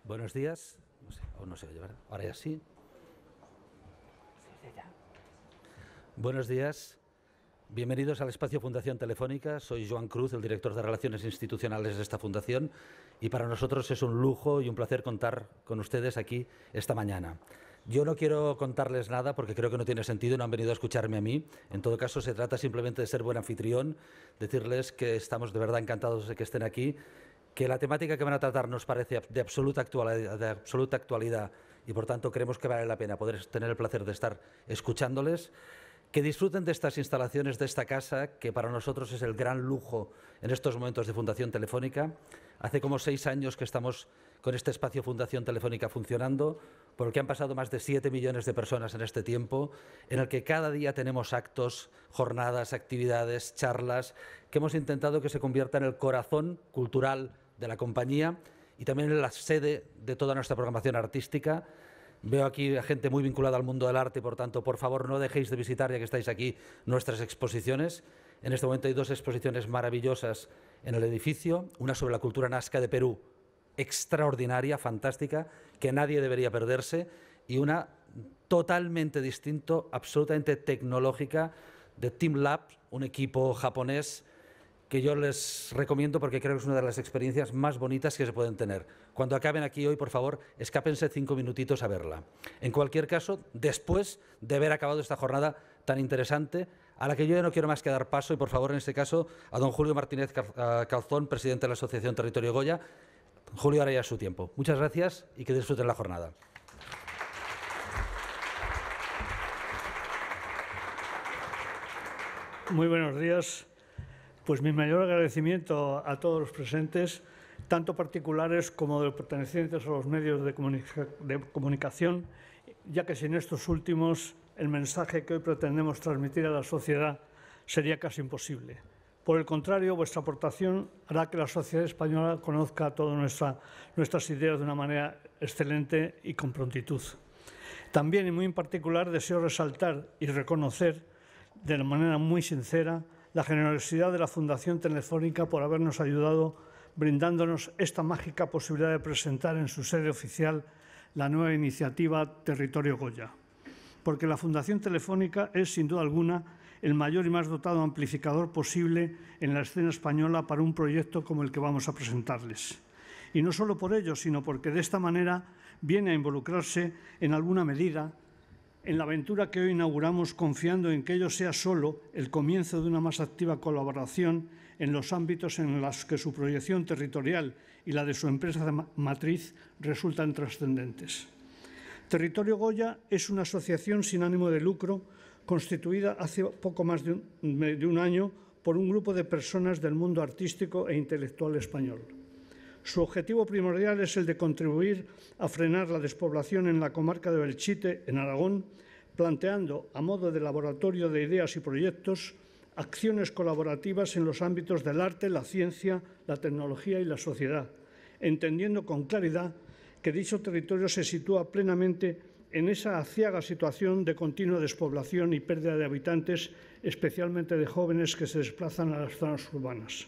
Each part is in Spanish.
Buenos días. No sé, o no se oye, ¿verdad? Ahora ya sí. Buenos días. Bienvenidos al espacio Fundación Telefónica. Soy Joan Cruz, el director de Relaciones Institucionales de esta fundación, y para nosotros es un lujo y un placer contar con ustedes aquí esta mañana. Yo no quiero contarles nada porque creo que no tiene sentido, no han venido a escucharme a mí. En todo caso, se trata simplemente de ser buen anfitrión, decirles que estamos de verdad encantados de que estén aquí, que la temática que van a tratar nos parece de absoluta actualidad y, por tanto, creemos que vale la pena poder tener el placer de estar escuchándoles. Que disfruten de estas instalaciones, de esta casa, que para nosotros es el gran lujo en estos momentos de Fundación Telefónica. Hace como 6 años que estamos con este espacio Fundación Telefónica funcionando, porque han pasado más de 7 millones de personas en este tiempo, en el que cada día tenemos actos, jornadas, actividades, charlas, que hemos intentado que se convierta en el corazón cultural de la compañía y también en la sede de toda nuestra programación artística. Veo aquí a gente muy vinculada al mundo del arte y, por tanto, por favor, no dejéis de visitar, ya que estáis aquí, nuestras exposiciones. En este momento hay 2 exposiciones maravillosas en el edificio, una sobre la cultura nazca de Perú, extraordinaria, fantástica, que nadie debería perderse, y una totalmente distinto, absolutamente tecnológica, de Team Lab, un equipo japonés que yo les recomiendo porque creo que es una de las experiencias más bonitas que se pueden tener. Cuando acaben aquí hoy, por favor, escápense 5 minutitos a verla. En cualquier caso, después de haber acabado esta jornada tan interesante, a la que yo ya no quiero más que dar paso, y por favor, en este caso, a don Julio Martínez Calzón, presidente de la Asociación Territorio Goya. Julio, ahora ya es su tiempo. Muchas gracias y que disfruten la jornada. Muy buenos días. Pues mi mayor agradecimiento a todos los presentes, tanto particulares como de pertenecientes a los medios de comunicación, ya que sin estos últimos el mensaje que hoy pretendemos transmitir a la sociedad sería casi imposible. Por el contrario, vuestra aportación hará que la sociedad española conozca todas nuestras ideas de una manera excelente y con prontitud. También y muy en particular deseo resaltar y reconocer de manera muy sincera la generosidad de la Fundación Telefónica por habernos ayudado, brindándonos esta mágica posibilidad de presentar en su sede oficial la nueva iniciativa Territorio Goya. Porque la Fundación Telefónica es, sin duda alguna, el mayor y más dotado amplificador posible en la escena española para un proyecto como el que vamos a presentarles. Y no solo por ello, sino porque de esta manera viene a involucrarse en alguna medida en la aventura que hoy inauguramos, confiando en que ello sea solo el comienzo de una más activa colaboración en los ámbitos en los que su proyección territorial y la de su empresa matriz resultan trascendentes. Territorio Goya es una asociación sin ánimo de lucro constituida hace poco más de un año por un grupo de personas del mundo artístico e intelectual español. Su objetivo primordial es el de contribuir a frenar la despoblación en la comarca de Belchite, en Aragón, planteando, a modo de laboratorio de ideas y proyectos, acciones colaborativas en los ámbitos del arte, la ciencia, la tecnología y la sociedad, entendiendo con claridad que dicho territorio se sitúa plenamente en esa aciaga situación de continua despoblación y pérdida de habitantes, especialmente de jóvenes que se desplazan a las zonas urbanas.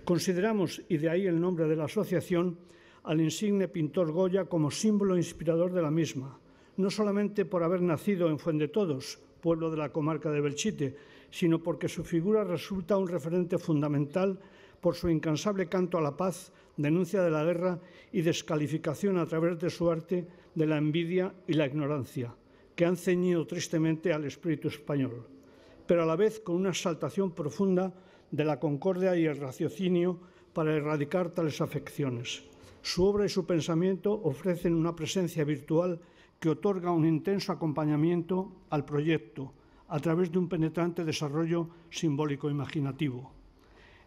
Consideramos, y de ahí el nombre de la asociación, al insigne pintor Goya como símbolo inspirador de la misma, no solamente por haber nacido en Fuendetodos, pueblo de la comarca de Belchite, sino porque su figura resulta un referente fundamental por su incansable canto a la paz, denuncia de la guerra y descalificación a través de su arte de la envidia y la ignorancia, que han ceñido tristemente al espíritu español, pero a la vez con una exaltación profunda de la concordia y el raciocinio para erradicar tales afecciones. Su obra y su pensamiento ofrecen una presencia virtual que otorga un intenso acompañamiento al proyecto a través de un penetrante desarrollo simbólico imaginativo.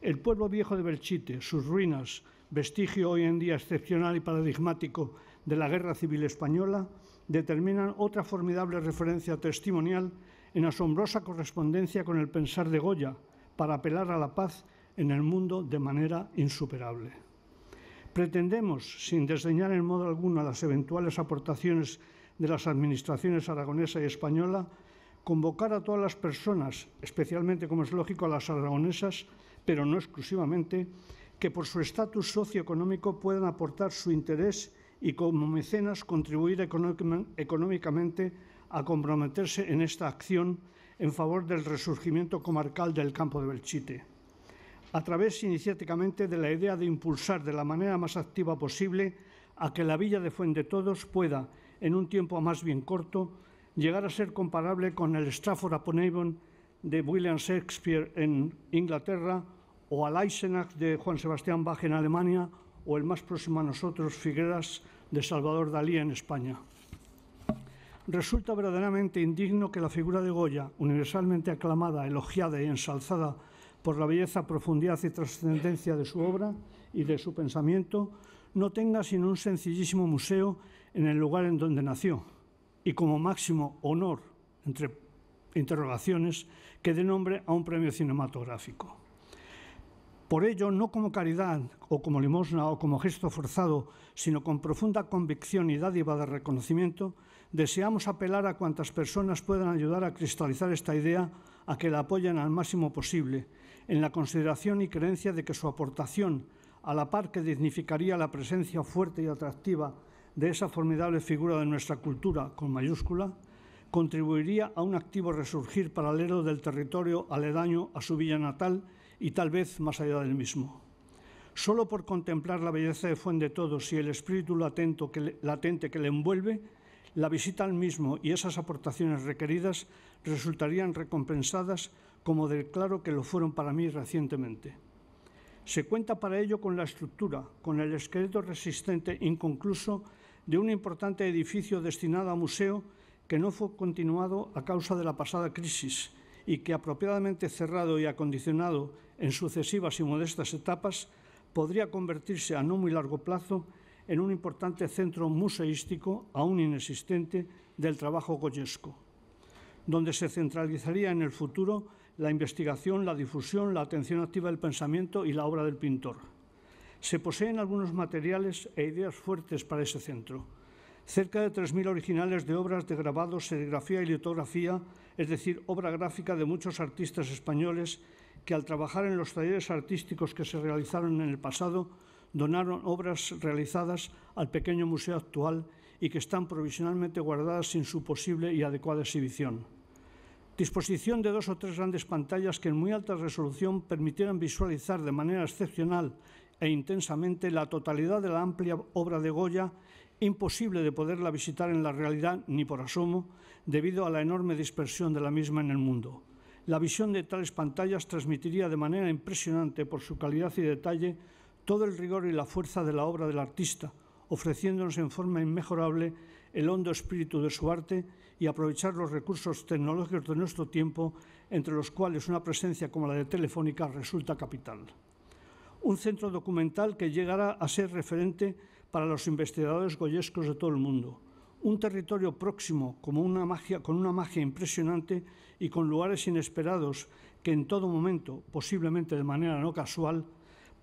El pueblo viejo de Belchite, sus ruinas, vestigio hoy en día excepcional y paradigmático de la Guerra Civil Española, determinan otra formidable referencia testimonial en asombrosa correspondencia con el pensar de Goya, para apelar a la paz en el mundo de manera insuperable. Pretendemos, sin desdeñar en modo alguno las eventuales aportaciones de las administraciones aragonesa y española, convocar a todas las personas, especialmente, como es lógico, a las aragonesas, pero no exclusivamente, que por su estatus socioeconómico puedan aportar su interés y como mecenas contribuir económicamente a comprometerse en esta acción en favor del resurgimiento comarcal del campo de Belchite, a través iniciáticamente de la idea de impulsar de la manera más activa posible a que la villa de Fuendetodos pueda, en un tiempo más bien corto, llegar a ser comparable con el Stratford upon Avon de William Shakespeare en Inglaterra, o al Eisenach de Juan Sebastián Bach en Alemania, o el más próximo a nosotros, Figueras de Salvador Dalí en España. Resulta verdaderamente indigno que la figura de Goya, universalmente aclamada, elogiada y ensalzada por la belleza, profundidad y trascendencia de su obra y de su pensamiento, no tenga sino un sencillísimo museo en el lugar en donde nació, y como máximo honor, entre interrogaciones, que dé nombre a un premio cinematográfico. Por ello, no como caridad o como limosna o como gesto forzado, sino con profunda convicción y dádiva de reconocimiento, deseamos apelar a cuantas personas puedan ayudar a cristalizar esta idea, a que la apoyen al máximo posible, en la consideración y creencia de que su aportación, a la par que dignificaría la presencia fuerte y atractiva de esa formidable figura de nuestra cultura, con mayúscula, contribuiría a un activo resurgir paralelo del territorio aledaño a su villa natal y tal vez más allá del mismo. Solo por contemplar la belleza de Fuendetodos y el espíritu latente que le envuelve, la visita al mismo y esas aportaciones requeridas resultarían recompensadas, como declaro que lo fueron para mí recientemente. Se cuenta para ello con la estructura, con el esqueleto resistente inconcluso de un importante edificio destinado a museo que no fue continuado a causa de la pasada crisis y que, apropiadamente cerrado y acondicionado en sucesivas y modestas etapas, podría convertirse a no muy largo plazo en un importante centro museístico, aún inexistente, del trabajo goyesco, donde se centralizaría en el futuro la investigación, la difusión, la atención activa del pensamiento y la obra del pintor. Se poseen algunos materiales e ideas fuertes para ese centro. Cerca de 3.000 originales de obras de grabado, serigrafía y litografía, es decir, obra gráfica de muchos artistas españoles que, al trabajar en los talleres artísticos que se realizaron en el pasado, donaron obras realizadas al pequeño museo actual y que están provisionalmente guardadas sin su posible y adecuada exhibición. Disposición de 2 o 3 grandes pantallas que en muy alta resolución permitieran visualizar de manera excepcional e intensamente la totalidad de la amplia obra de Goya, imposible de poderla visitar en la realidad ni por asomo, debido a la enorme dispersión de la misma en el mundo. La visión de tales pantallas transmitiría de manera impresionante por su calidad y detalle todo el rigor y la fuerza de la obra del artista, ofreciéndonos en forma inmejorable el hondo espíritu de su arte y aprovechar los recursos tecnológicos de nuestro tiempo, entre los cuales una presencia como la de Telefónica resulta capital. Un centro documental que llegará a ser referente para los investigadores goyescos de todo el mundo. Un territorio próximo con una magia impresionante y con lugares inesperados que en todo momento, posiblemente de manera no casual,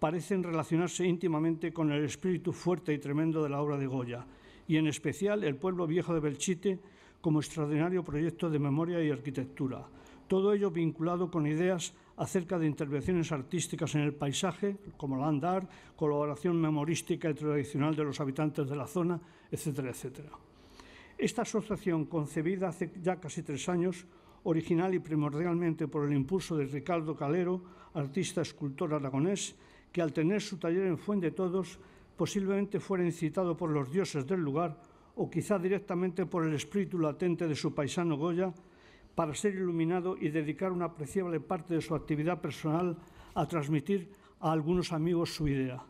parecen relacionarse íntimamente con el espíritu fuerte y tremendo de la obra de Goya, y en especial el pueblo viejo de Belchite como extraordinario proyecto de memoria y arquitectura. Todo ello vinculado con ideas acerca de intervenciones artísticas en el paisaje, como land art, colaboración memorística y tradicional de los habitantes de la zona, etcétera, etcétera. Esta asociación, concebida hace ya casi 3 años, original y primordialmente por el impulso de Ricardo Calero, artista escultor aragonés, que al tener su taller en Fuendetodos posiblemente fuera incitado por los dioses del lugar o quizá directamente por el espíritu latente de su paisano Goya, para ser iluminado y dedicar una apreciable parte de su actividad personal a transmitir a algunos amigos su idea.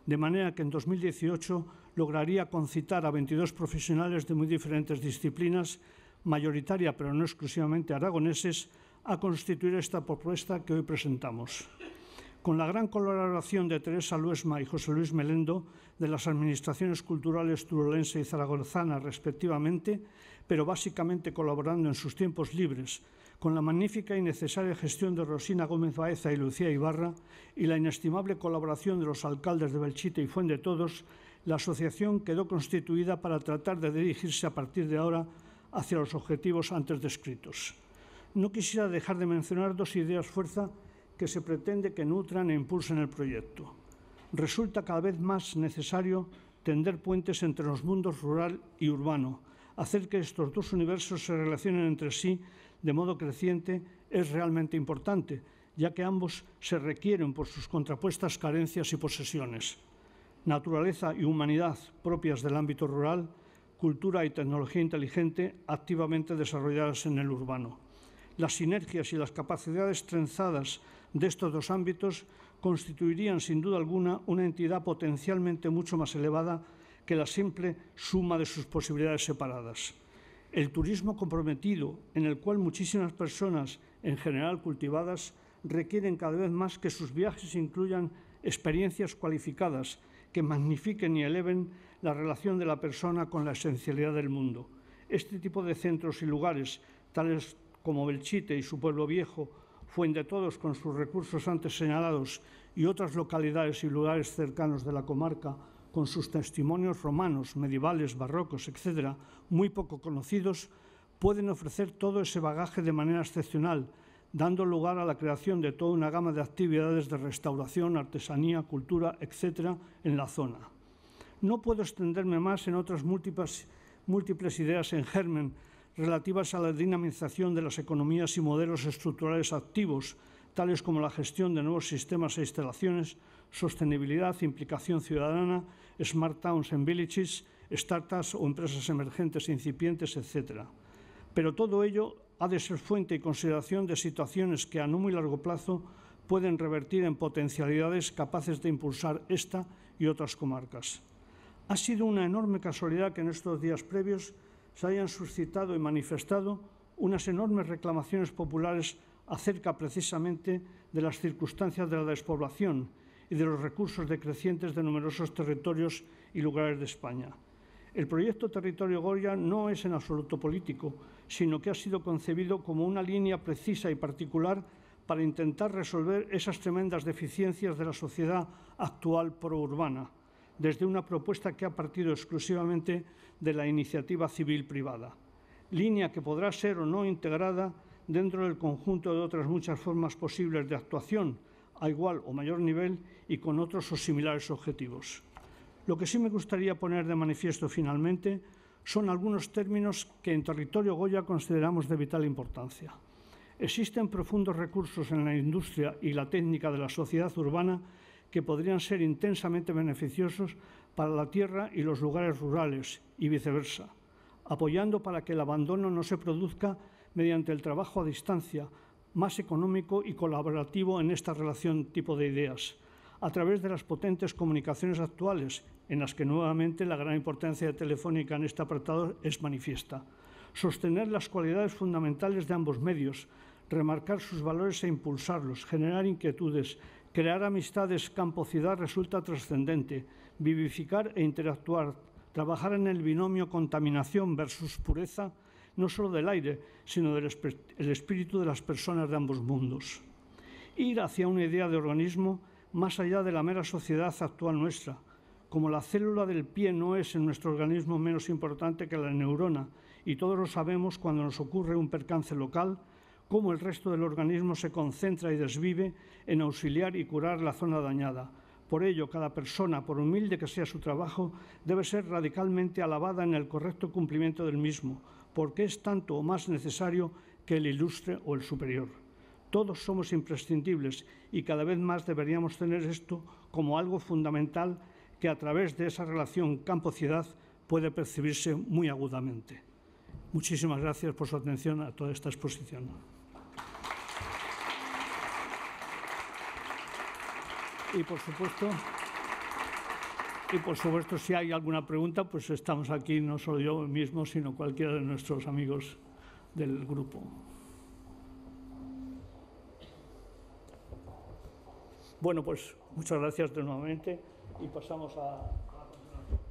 De manera que en 2018 lograría concitar a 22 profesionales de muy diferentes disciplinas, mayoritaria pero no exclusivamente aragoneses, a constituir esta propuesta que hoy presentamos. Con la gran colaboración de Teresa Luesma y José Luis Melendo, de las administraciones culturales turolense y zaragozana respectivamente, pero básicamente colaborando en sus tiempos libres, con la magnífica y necesaria gestión de Rosina Gómez Baeza y Lucía Ibarra y la inestimable colaboración de los alcaldes de Belchite y Fuendetodos, la asociación quedó constituida para tratar de dirigirse a partir de ahora hacia los objetivos antes descritos. No quisiera dejar de mencionar 2 ideas fuerza que se pretende que nutran e impulsen el proyecto. Resulta cada vez más necesario tender puentes entre los mundos rural y urbano, hacer que estos dos universos se relacionen entre sí de modo creciente es realmente importante, ya que ambos se requieren por sus contrapuestas carencias y posesiones. Naturaleza y humanidad propias del ámbito rural, cultura y tecnología inteligente activamente desarrolladas en el urbano. Las sinergias y las capacidades trenzadas de estos dos ámbitos constituirían, sin duda alguna, una entidad potencialmente mucho más elevada que la simple suma de sus posibilidades separadas. El turismo comprometido, en el cual muchísimas personas, en general cultivadas, requieren cada vez más que sus viajes incluyan experiencias cualificadas que magnifiquen y eleven la relación de la persona con la esencialidad del mundo. Este tipo de centros y lugares, tales como Belchite y su pueblo viejo, Fuendetodos con sus recursos antes señalados y otras localidades y lugares cercanos de la comarca, con sus testimonios romanos, medievales, barrocos, etc., muy poco conocidos, pueden ofrecer todo ese bagaje de manera excepcional, dando lugar a la creación de toda una gama de actividades de restauración, artesanía, cultura, etc., en la zona. No puedo extenderme más en otras múltiples ideas en germen relativas a la dinamización de las economías y modelos estructurales activos, tales como la gestión de nuevos sistemas e instalaciones, sostenibilidad, implicación ciudadana, smart towns and villages, startups o empresas emergentes e incipientes, etc. Pero todo ello ha de ser fuente y consideración de situaciones que a no muy largo plazo pueden revertir en potencialidades capaces de impulsar esta y otras comarcas. Ha sido una enorme casualidad que en estos días previos se hayan suscitado y manifestado unas enormes reclamaciones populares acerca precisamente de las circunstancias de la despoblación y de los recursos decrecientes de numerosos territorios y lugares de España. El proyecto Territorio Goya no es en absoluto político, sino que ha sido concebido como una línea precisa y particular para intentar resolver esas tremendas deficiencias de la sociedad actual pro-urbana, desde una propuesta que ha partido exclusivamente de la iniciativa civil privada. Línea que podrá ser o no integrada dentro del conjunto de otras muchas formas posibles de actuación, a igual o mayor nivel y con otros o similares objetivos. Lo que sí me gustaría poner de manifiesto finalmente son algunos términos que en Territorio Goya consideramos de vital importancia. Existen profundos recursos en la industria y la técnica de la sociedad urbana que podrían ser intensamente beneficiosos para la tierra y los lugares rurales y viceversa, apoyando para que el abandono no se produzca mediante el trabajo a distancia, más económico y colaborativo en esta relación tipo de ideas, a través de las potentes comunicaciones actuales, en las que nuevamente la gran importancia de Telefónica en este apartado es manifiesta. Sostener las cualidades fundamentales de ambos medios, remarcar sus valores e impulsarlos, generar inquietudes, crear amistades campo-ciudad resulta trascendente, vivificar e interactuar, trabajar en el binomio contaminación versus pureza, no solo del aire, sino del espíritu de las personas de ambos mundos. Ir hacia una idea de organismo más allá de la mera sociedad actual nuestra. Como la célula del pie no es en nuestro organismo menos importante que la neurona, y todos lo sabemos cuando nos ocurre un percance local, cómo el resto del organismo se concentra y desvive en auxiliar y curar la zona dañada. Por ello, cada persona, por humilde que sea su trabajo, debe ser radicalmente alabada en el correcto cumplimiento del mismo, porque es tanto o más necesario que el ilustre o el superior. Todos somos imprescindibles y cada vez más deberíamos tener esto como algo fundamental que a través de esa relación campo-ciudad puede percibirse muy agudamente. Muchísimas gracias por su atención a toda esta exposición. Y por supuesto, si hay alguna pregunta, pues estamos aquí, no solo yo mismo, sino cualquiera de nuestros amigos del grupo. Bueno, pues muchas gracias de nuevamente y pasamos a la continuación.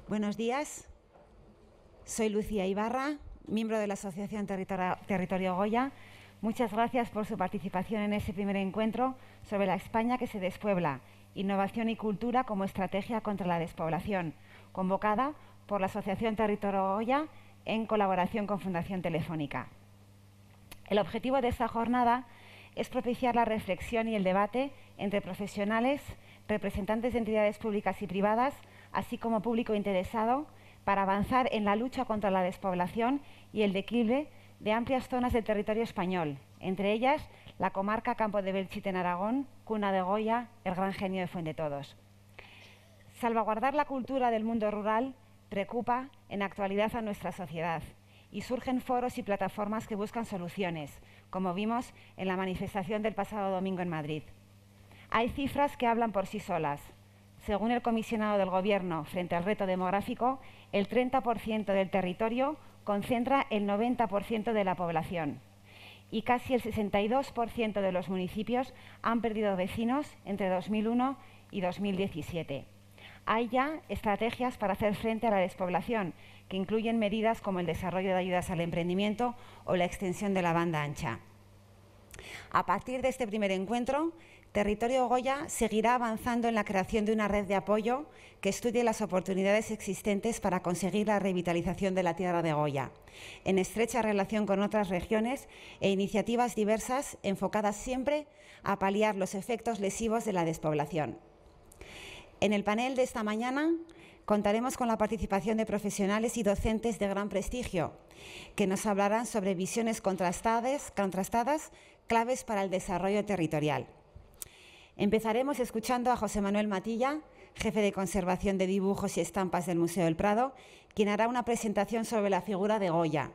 Buenos días, soy Lucía Ibarra, miembro de la Asociación Territorio Goya. Muchas gracias por su participación en este primer encuentro sobre la España que se despuebla, innovación y cultura como estrategia contra la despoblación, convocada por la Asociación Territorio Goya en colaboración con Fundación Telefónica. El objetivo de esta jornada es propiciar la reflexión y el debate entre profesionales, representantes de entidades públicas y privadas, así como público interesado, para avanzar en la lucha contra la despoblación y el declive de amplias zonas del territorio español, entre ellas la comarca Campo de Belchite en Aragón, cuna de Goya, el Gran Genio de Fuendetodos. Salvaguardar la cultura del mundo rural preocupa en actualidad a nuestra sociedad y surgen foros y plataformas que buscan soluciones, como vimos en la manifestación del pasado domingo en Madrid. Hay cifras que hablan por sí solas. Según el comisionado del Gobierno frente al reto demográfico, el 30% del territorio concentra el 90% de la población y casi el 62% de los municipios han perdido vecinos entre 2001 y 2017. Hay ya estrategias para hacer frente a la despoblación, que incluyen medidas como el desarrollo de ayudas al emprendimiento o la extensión de la banda ancha. A partir de este primer encuentro, Territorio Goya seguirá avanzando en la creación de una red de apoyo que estudie las oportunidades existentes para conseguir la revitalización de la tierra de Goya, en estrecha relación con otras regiones e iniciativas diversas enfocadas siempre a paliar los efectos lesivos de la despoblación. En el panel de esta mañana contaremos con la participación de profesionales y docentes de gran prestigio, que nos hablarán sobre visiones contrastadas, claves para el desarrollo territorial. Empezaremos escuchando a José Manuel Matilla, jefe de conservación de dibujos y estampas del Museo del Prado, quien hará una presentación sobre la figura de Goya,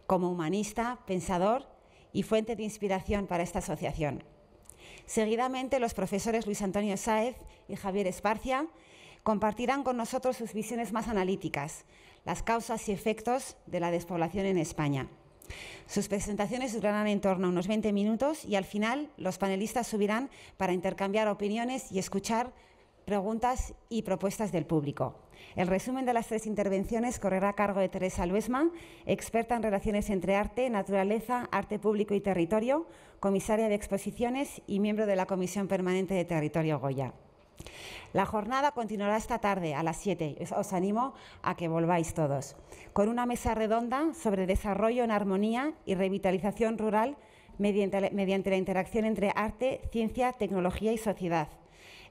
como humanista, pensador y fuente de inspiración para esta asociación. Seguidamente, los profesores Luis Antonio Sáez y Javier Esparcia compartirán con nosotros sus visiones más analíticas, las causas y efectos de la despoblación en España. Sus presentaciones durarán en torno a unos 20 minutos y al final los panelistas subirán para intercambiar opiniones y escuchar preguntas y propuestas del público. El resumen de las 3 intervenciones correrá a cargo de Teresa Luesma, experta en relaciones entre arte, naturaleza, arte público y territorio, comisaria de exposiciones y miembro de la Comisión Permanente de Territorio Goya. La jornada continuará esta tarde a las 7. Os animo a que volváis todos, con una mesa redonda sobre desarrollo en armonía y revitalización rural mediante la interacción entre arte, ciencia, tecnología y sociedad,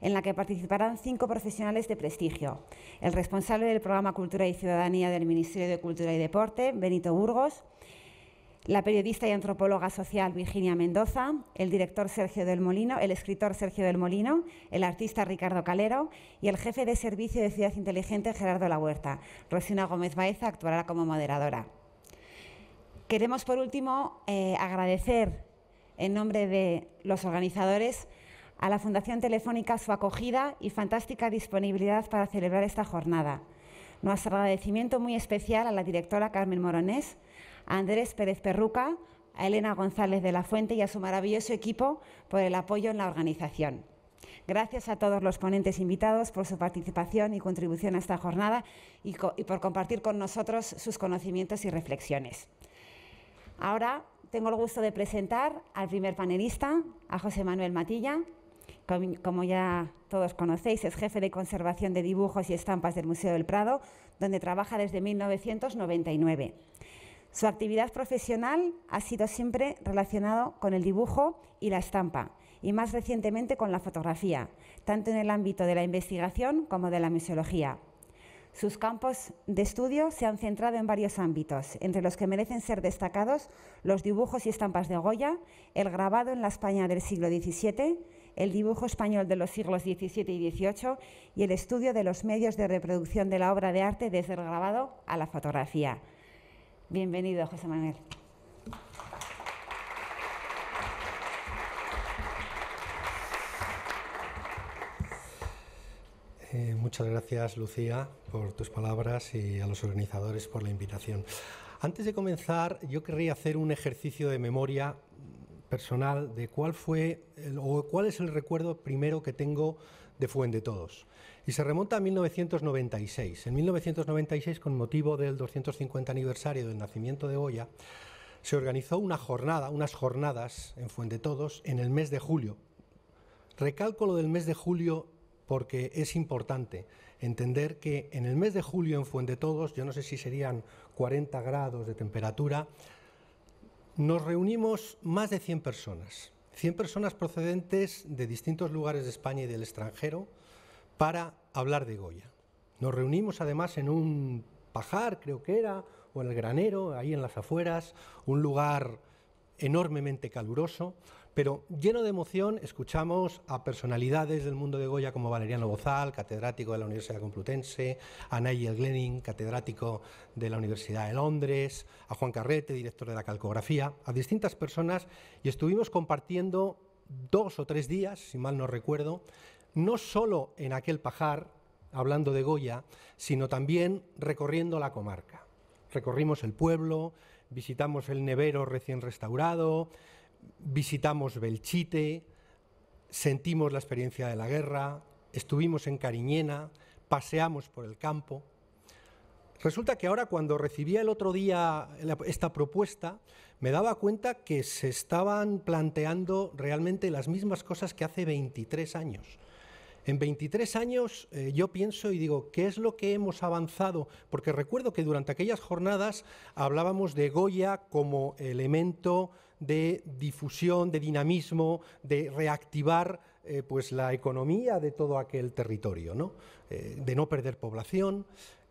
en la que participarán 5 profesionales de prestigio. El responsable del programa Cultura y Ciudadanía del Ministerio de Cultura y Deporte, Benito Burgos, la periodista y antropóloga social Virginia Mendoza, el director Sergio del Molino, el escritor Sergio del Molino, el artista Ricardo Calero y el jefe de servicio de Ciudad Inteligente Gerardo La Huerta. Rosina Gómez Baeza actuará como moderadora. Queremos, por último, agradecer en nombre de los organizadores a la Fundación Telefónica su acogida y fantástica disponibilidad para celebrar esta jornada. Nuestro agradecimiento muy especial a la directora Carmen Moronés, a Andrés Pérez Perruca, a Elena González de la Fuente y a su maravilloso equipo por el apoyo en la organización. Gracias a todos los ponentes invitados por su participación y contribución a esta jornada y por compartir con nosotros sus conocimientos y reflexiones. Ahora tengo el gusto de presentar al primer panelista, a José Manuel Matilla. Como ya todos conocéis, es jefe de conservación de dibujos y estampas del Museo del Prado, donde trabaja desde 1999. Su actividad profesional ha sido siempre relacionada con el dibujo y la estampa, y más recientemente con la fotografía, tanto en el ámbito de la investigación como de la museología. Sus campos de estudio se han centrado en varios ámbitos, entre los que merecen ser destacados los dibujos y estampas de Goya, el grabado en la España del siglo XVII, el dibujo español de los siglos XVII y XVIII y el estudio de los medios de reproducción de la obra de arte desde el grabado a la fotografía. Bienvenido, José Manuel. Muchas gracias, Lucía, por tus palabras y a los organizadores por la invitación. Antes de comenzar, yo querría hacer un ejercicio de memoria personal de cuál es el recuerdo primero que tengo de Fuendetodos. Y se remonta a 1996. En 1996, con motivo del 250 aniversario del nacimiento de Goya, se organizó unas jornadas en Fuendetodos en el mes de julio. Recalco lo del mes de julio porque es importante entender que en el mes de julio en Fuendetodos, yo no sé si serían 40 grados de temperatura, nos reunimos más de 100 personas. 100 personas procedentes de distintos lugares de España y del extranjero para hablar de Goya. Nos reunimos además en un pajar, creo que era, o en el Granero, ahí en las afueras, un lugar enormemente caluroso, pero lleno de emoción. Escuchamos a personalidades del mundo de Goya como Valeriano Bozal, catedrático de la Universidad Complutense, a Nigel Glenning, catedrático de la Universidad de Londres, a Juan Carrete, director de la Calcografía, a distintas personas, y estuvimos compartiendo 2 o 3 días, si mal no recuerdo, no solo en aquel pajar, hablando de Goya, sino también recorriendo la comarca. Recorrimos el pueblo, visitamos el Nevero recién restaurado, visitamos Belchite, sentimos la experiencia de la guerra, estuvimos en Cariñena, paseamos por el campo. Resulta que ahora, cuando recibía el otro día esta propuesta, me daba cuenta que se estaban planteando realmente las mismas cosas que hace 23 años. En 23 años yo pienso y digo, ¿qué es lo que hemos avanzado? Porque recuerdo que durante aquellas jornadas hablábamos de Goya como elemento de difusión, de dinamismo, de reactivar pues la economía de todo aquel territorio, ¿no? De no perder población.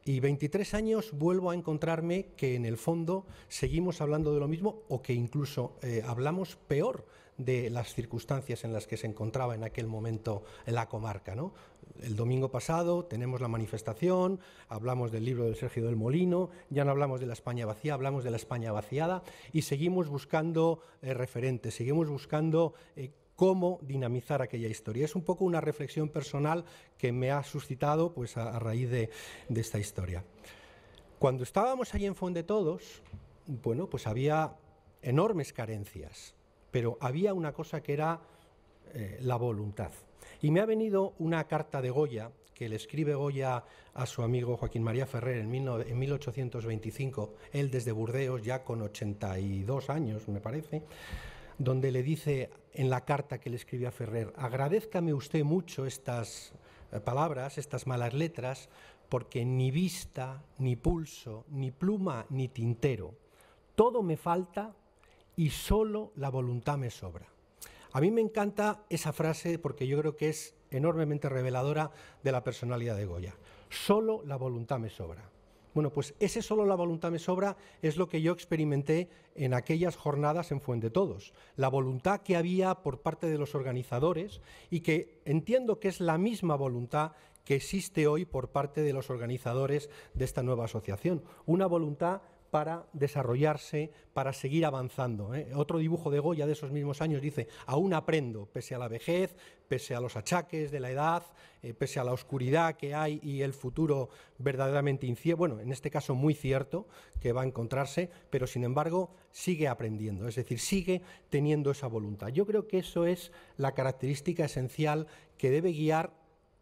Y 23 años vuelvo a encontrarme que en el fondo seguimos hablando de lo mismo, o que incluso hablamos peor de las circunstancias en las que se encontraba en aquel momento en la comarca, ¿no? El domingo pasado tenemos la manifestación, hablamos del libro del Sergio del Molino, ya no hablamos de la España vacía, hablamos de la España vaciada, y seguimos buscando referentes, seguimos buscando cómo dinamizar aquella historia. Es un poco una reflexión personal que me ha suscitado pues, a raíz de esta historia. Cuando estábamos allí en Fuendetodos, bueno, pues había enormes carencias, pero había una cosa que era la voluntad. Y me ha venido una carta de Goya, que le escribe Goya a su amigo Joaquín María Ferrer en 1825, él desde Burdeos, ya con 82 años, me parece, donde le dice en la carta que le escribe a Ferrer: agradézcame usted mucho estas palabras, estas malas letras, porque ni vista, ni pulso, ni pluma, ni tintero, todo me falta y solo la voluntad me sobra. A mí me encanta esa frase porque yo creo que es enormemente reveladora de la personalidad de Goya. Solo la voluntad me sobra. Bueno, pues ese solo la voluntad me sobra es lo que yo experimenté en aquellas jornadas en Fuendetodos. La voluntad que había por parte de los organizadores, y que entiendo que es la misma voluntad que existe hoy por parte de los organizadores de esta nueva asociación. Una voluntad para desarrollarse, para seguir avanzando. Otro dibujo de Goya de esos mismos años dice: aún aprendo, pese a la vejez, pese a los achaques de la edad, pese a la oscuridad que hay y el futuro verdaderamente incierto, bueno, en este caso muy cierto, que va a encontrarse, pero sin embargo sigue aprendiendo, es decir, sigue teniendo esa voluntad. Yo creo que eso es la característica esencial que debe guiar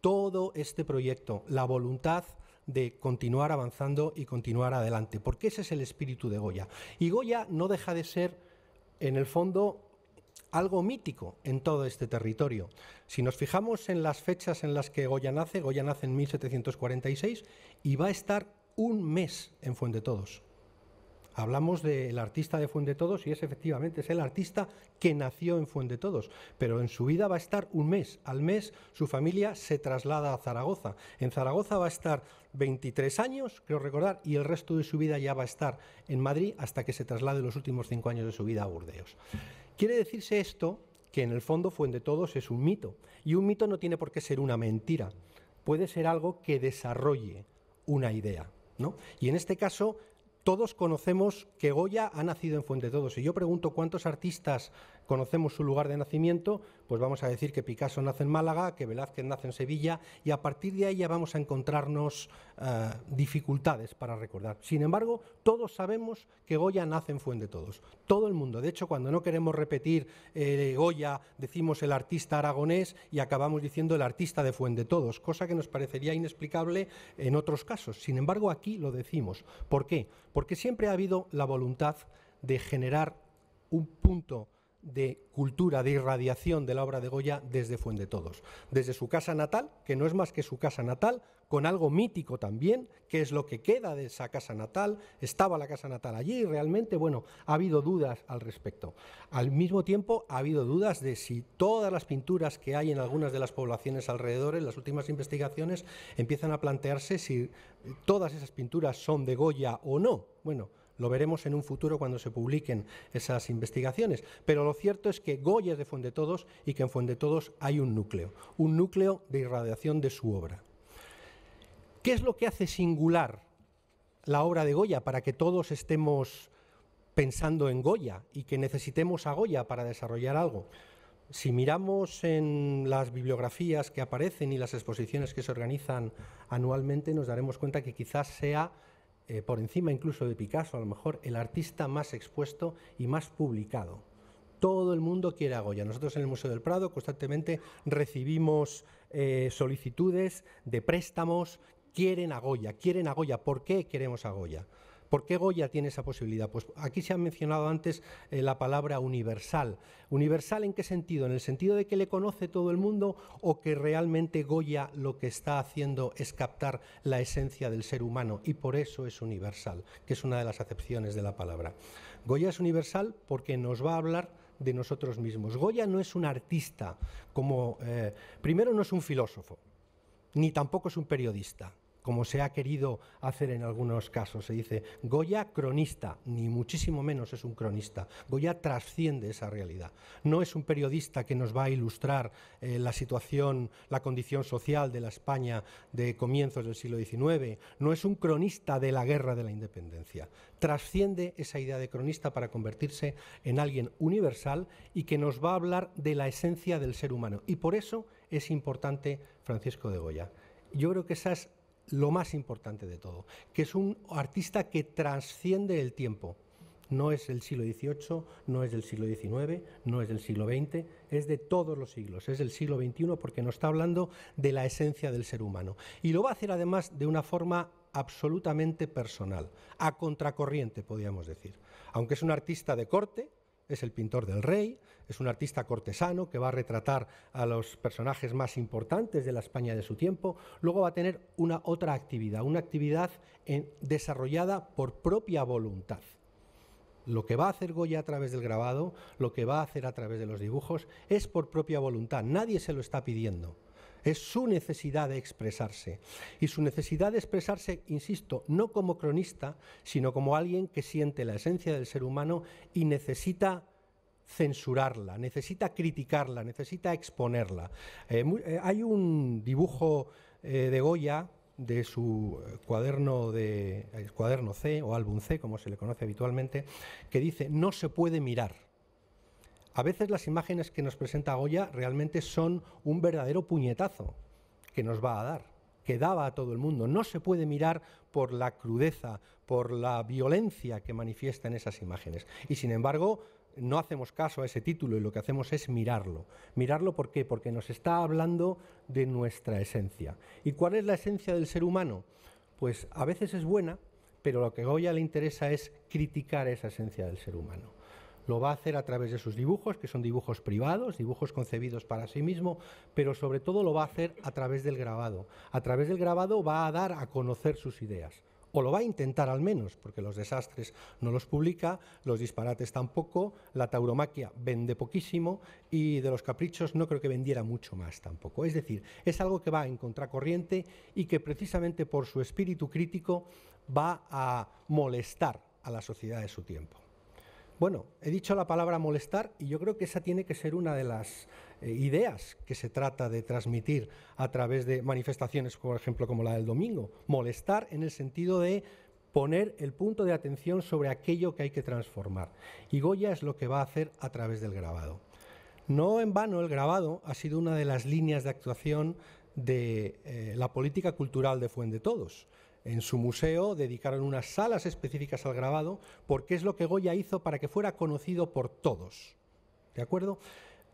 todo este proyecto, la voluntad de continuar avanzando y continuar adelante, porque ese es el espíritu de Goya. Y Goya no deja de ser, en el fondo, algo mítico en todo este territorio. Si nos fijamos en las fechas en las que Goya nace en 1746 y va a estar un mes en Fuendetodos. Hablamos del artista de Fuendetodos y efectivamente es el artista que nació en Fuendetodos, pero en su vida va a estar un mes. Al mes su familia se traslada a Zaragoza. En Zaragoza va a estar 23 años, creo recordar, y el resto de su vida ya va a estar en Madrid hasta que se traslade los últimos 5 años de su vida a Burdeos. Quiere decirse esto que en el fondo Fuendetodos es un mito, y un mito no tiene por qué ser una mentira, puede ser algo que desarrolle una idea, ¿no? Y en este caso todos conocemos que Goya ha nacido en Fuendetodos, y yo pregunto cuántos artistas conocemos su lugar de nacimiento, pues vamos a decir que Picasso nace en Málaga, que Velázquez nace en Sevilla, y a partir de ahí ya vamos a encontrarnos dificultades para recordar. Sin embargo, todos sabemos que Goya nace en Fuendetodos, todo el mundo. De hecho, cuando no queremos repetir Goya, decimos el artista aragonés y acabamos diciendo el artista de Fuendetodos, cosa que nos parecería inexplicable en otros casos. Sin embargo, aquí lo decimos. ¿Por qué? Porque siempre ha habido la voluntad de generar un punto de cultura, de irradiación de la obra de Goya desde Fuendetodos, desde su casa natal, que no es más que su casa natal, con algo mítico también, que es lo que queda de esa casa natal. Estaba la casa natal allí y realmente, bueno, ha habido dudas al respecto. Al mismo tiempo, ha habido dudas de si todas las pinturas que hay en algunas de las poblaciones alrededor, en las últimas investigaciones, empiezan a plantearse si todas esas pinturas son de Goya o no. Bueno, lo veremos en un futuro cuando se publiquen esas investigaciones. Pero lo cierto es que Goya es de Fuendetodos y que en Fuendetodos hay un núcleo de irradiación de su obra. ¿Qué es lo que hace singular la obra de Goya para que todos estemos pensando en Goya y que necesitemos a Goya para desarrollar algo? Si miramos en las bibliografías que aparecen y las exposiciones que se organizan anualmente, nos daremos cuenta que quizás sea por encima incluso de Picasso, a lo mejor el artista más expuesto y más publicado. Todo el mundo quiere a Goya. Nosotros en el Museo del Prado constantemente recibimos solicitudes de préstamos. Quieren a Goya, quieren a Goya. ¿Por qué queremos a Goya? ¿Por qué Goya tiene esa posibilidad? Pues aquí se ha mencionado antes la palabra universal. ¿Universal en qué sentido? ¿En el sentido de que le conoce todo el mundo o que realmente Goya lo que está haciendo es captar la esencia del ser humano y por eso es universal, que es una de las acepciones de la palabra? Goya es universal porque nos va a hablar de nosotros mismos. Goya no es un artista, primero no es un filósofo, ni tampoco es un periodista, como se ha querido hacer en algunos casos. Se dice Goya cronista, ni muchísimo menos es un cronista. Goya trasciende esa realidad. No es un periodista que nos va a ilustrar la situación, la condición social de la España de comienzos del siglo XIX. No es un cronista de la guerra de la independencia. Trasciende esa idea de cronista para convertirse en alguien universal y que nos va a hablar de la esencia del ser humano. Y por eso es importante Francisco de Goya. Yo creo que esa es lo más importante de todo, que es un artista que trasciende el tiempo. No es del siglo XVIII, no es del siglo XIX, no es del siglo XX, es de todos los siglos, es del siglo XXI porque nos está hablando de la esencia del ser humano. Y lo va a hacer además de una forma absolutamente personal, a contracorriente, podríamos decir. Aunque es un artista de corte, es el pintor del rey, es un artista cortesano que va a retratar a los personajes más importantes de la España de su tiempo. Luego va a tener otra actividad, una actividad desarrollada por propia voluntad. Lo que va a hacer Goya a través del grabado, lo que va a hacer a través de los dibujos, es por propia voluntad, nadie se lo está pidiendo. Es su necesidad de expresarse. Y su necesidad de expresarse, insisto, no como cronista, sino como alguien que siente la esencia del ser humano y necesita censurarla, necesita criticarla, necesita exponerla. Hay un dibujo de Goya, de su cuaderno C o álbum C, como se le conoce habitualmente, que dice: no se puede mirar. A veces las imágenes que nos presenta Goya realmente son un verdadero puñetazo que nos va a dar, que daba a todo el mundo. No se puede mirar por la crudeza, por la violencia que manifiesta en esas imágenes. Y sin embargo, no hacemos caso a ese título y lo que hacemos es mirarlo. ¿Mirarlo por qué? Porque nos está hablando de nuestra esencia. ¿Y cuál es la esencia del ser humano? Pues a veces es buena, pero lo que a Goya le interesa es criticar esa esencia del ser humano. Lo va a hacer a través de sus dibujos, que son dibujos privados, dibujos concebidos para sí mismo, pero sobre todo lo va a hacer a través del grabado. A través del grabado va a dar a conocer sus ideas, o lo va a intentar al menos, porque los desastres no los publica, los disparates tampoco, la tauromaquia vende poquísimo y de los caprichos no creo que vendiera mucho más tampoco. Es decir, es algo que va en contracorriente y que precisamente por su espíritu crítico va a molestar a la sociedad de su tiempo. Bueno, he dicho la palabra molestar y yo creo que esa tiene que ser una de las ideas que se trata de transmitir a través de manifestaciones, por ejemplo, como la del domingo. Molestar en el sentido de poner el punto de atención sobre aquello que hay que transformar. Y Goya es lo que va a hacer a través del grabado. No en vano el grabado ha sido una de las líneas de actuación de la política cultural de Fuendetodos. En su museo dedicaron unas salas específicas al grabado porque es lo que Goya hizo para que fuera conocido por todos. ¿De acuerdo?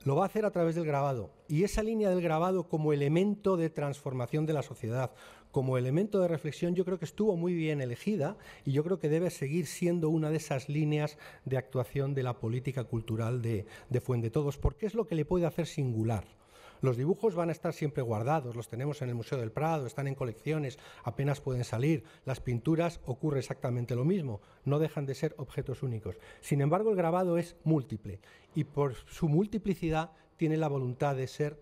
Lo va a hacer a través del grabado. Y esa línea del grabado como elemento de transformación de la sociedad, como elemento de reflexión, yo creo que estuvo muy bien elegida y yo creo que debe seguir siendo una de esas líneas de actuación de la política cultural de Fuendetodos, porque es lo que le puede hacer singular. Los dibujos van a estar siempre guardados, los tenemos en el Museo del Prado, están en colecciones, apenas pueden salir. Las pinturas ocurre exactamente lo mismo, no dejan de ser objetos únicos. Sin embargo, el grabado es múltiple y por su multiplicidad tiene la voluntad de ser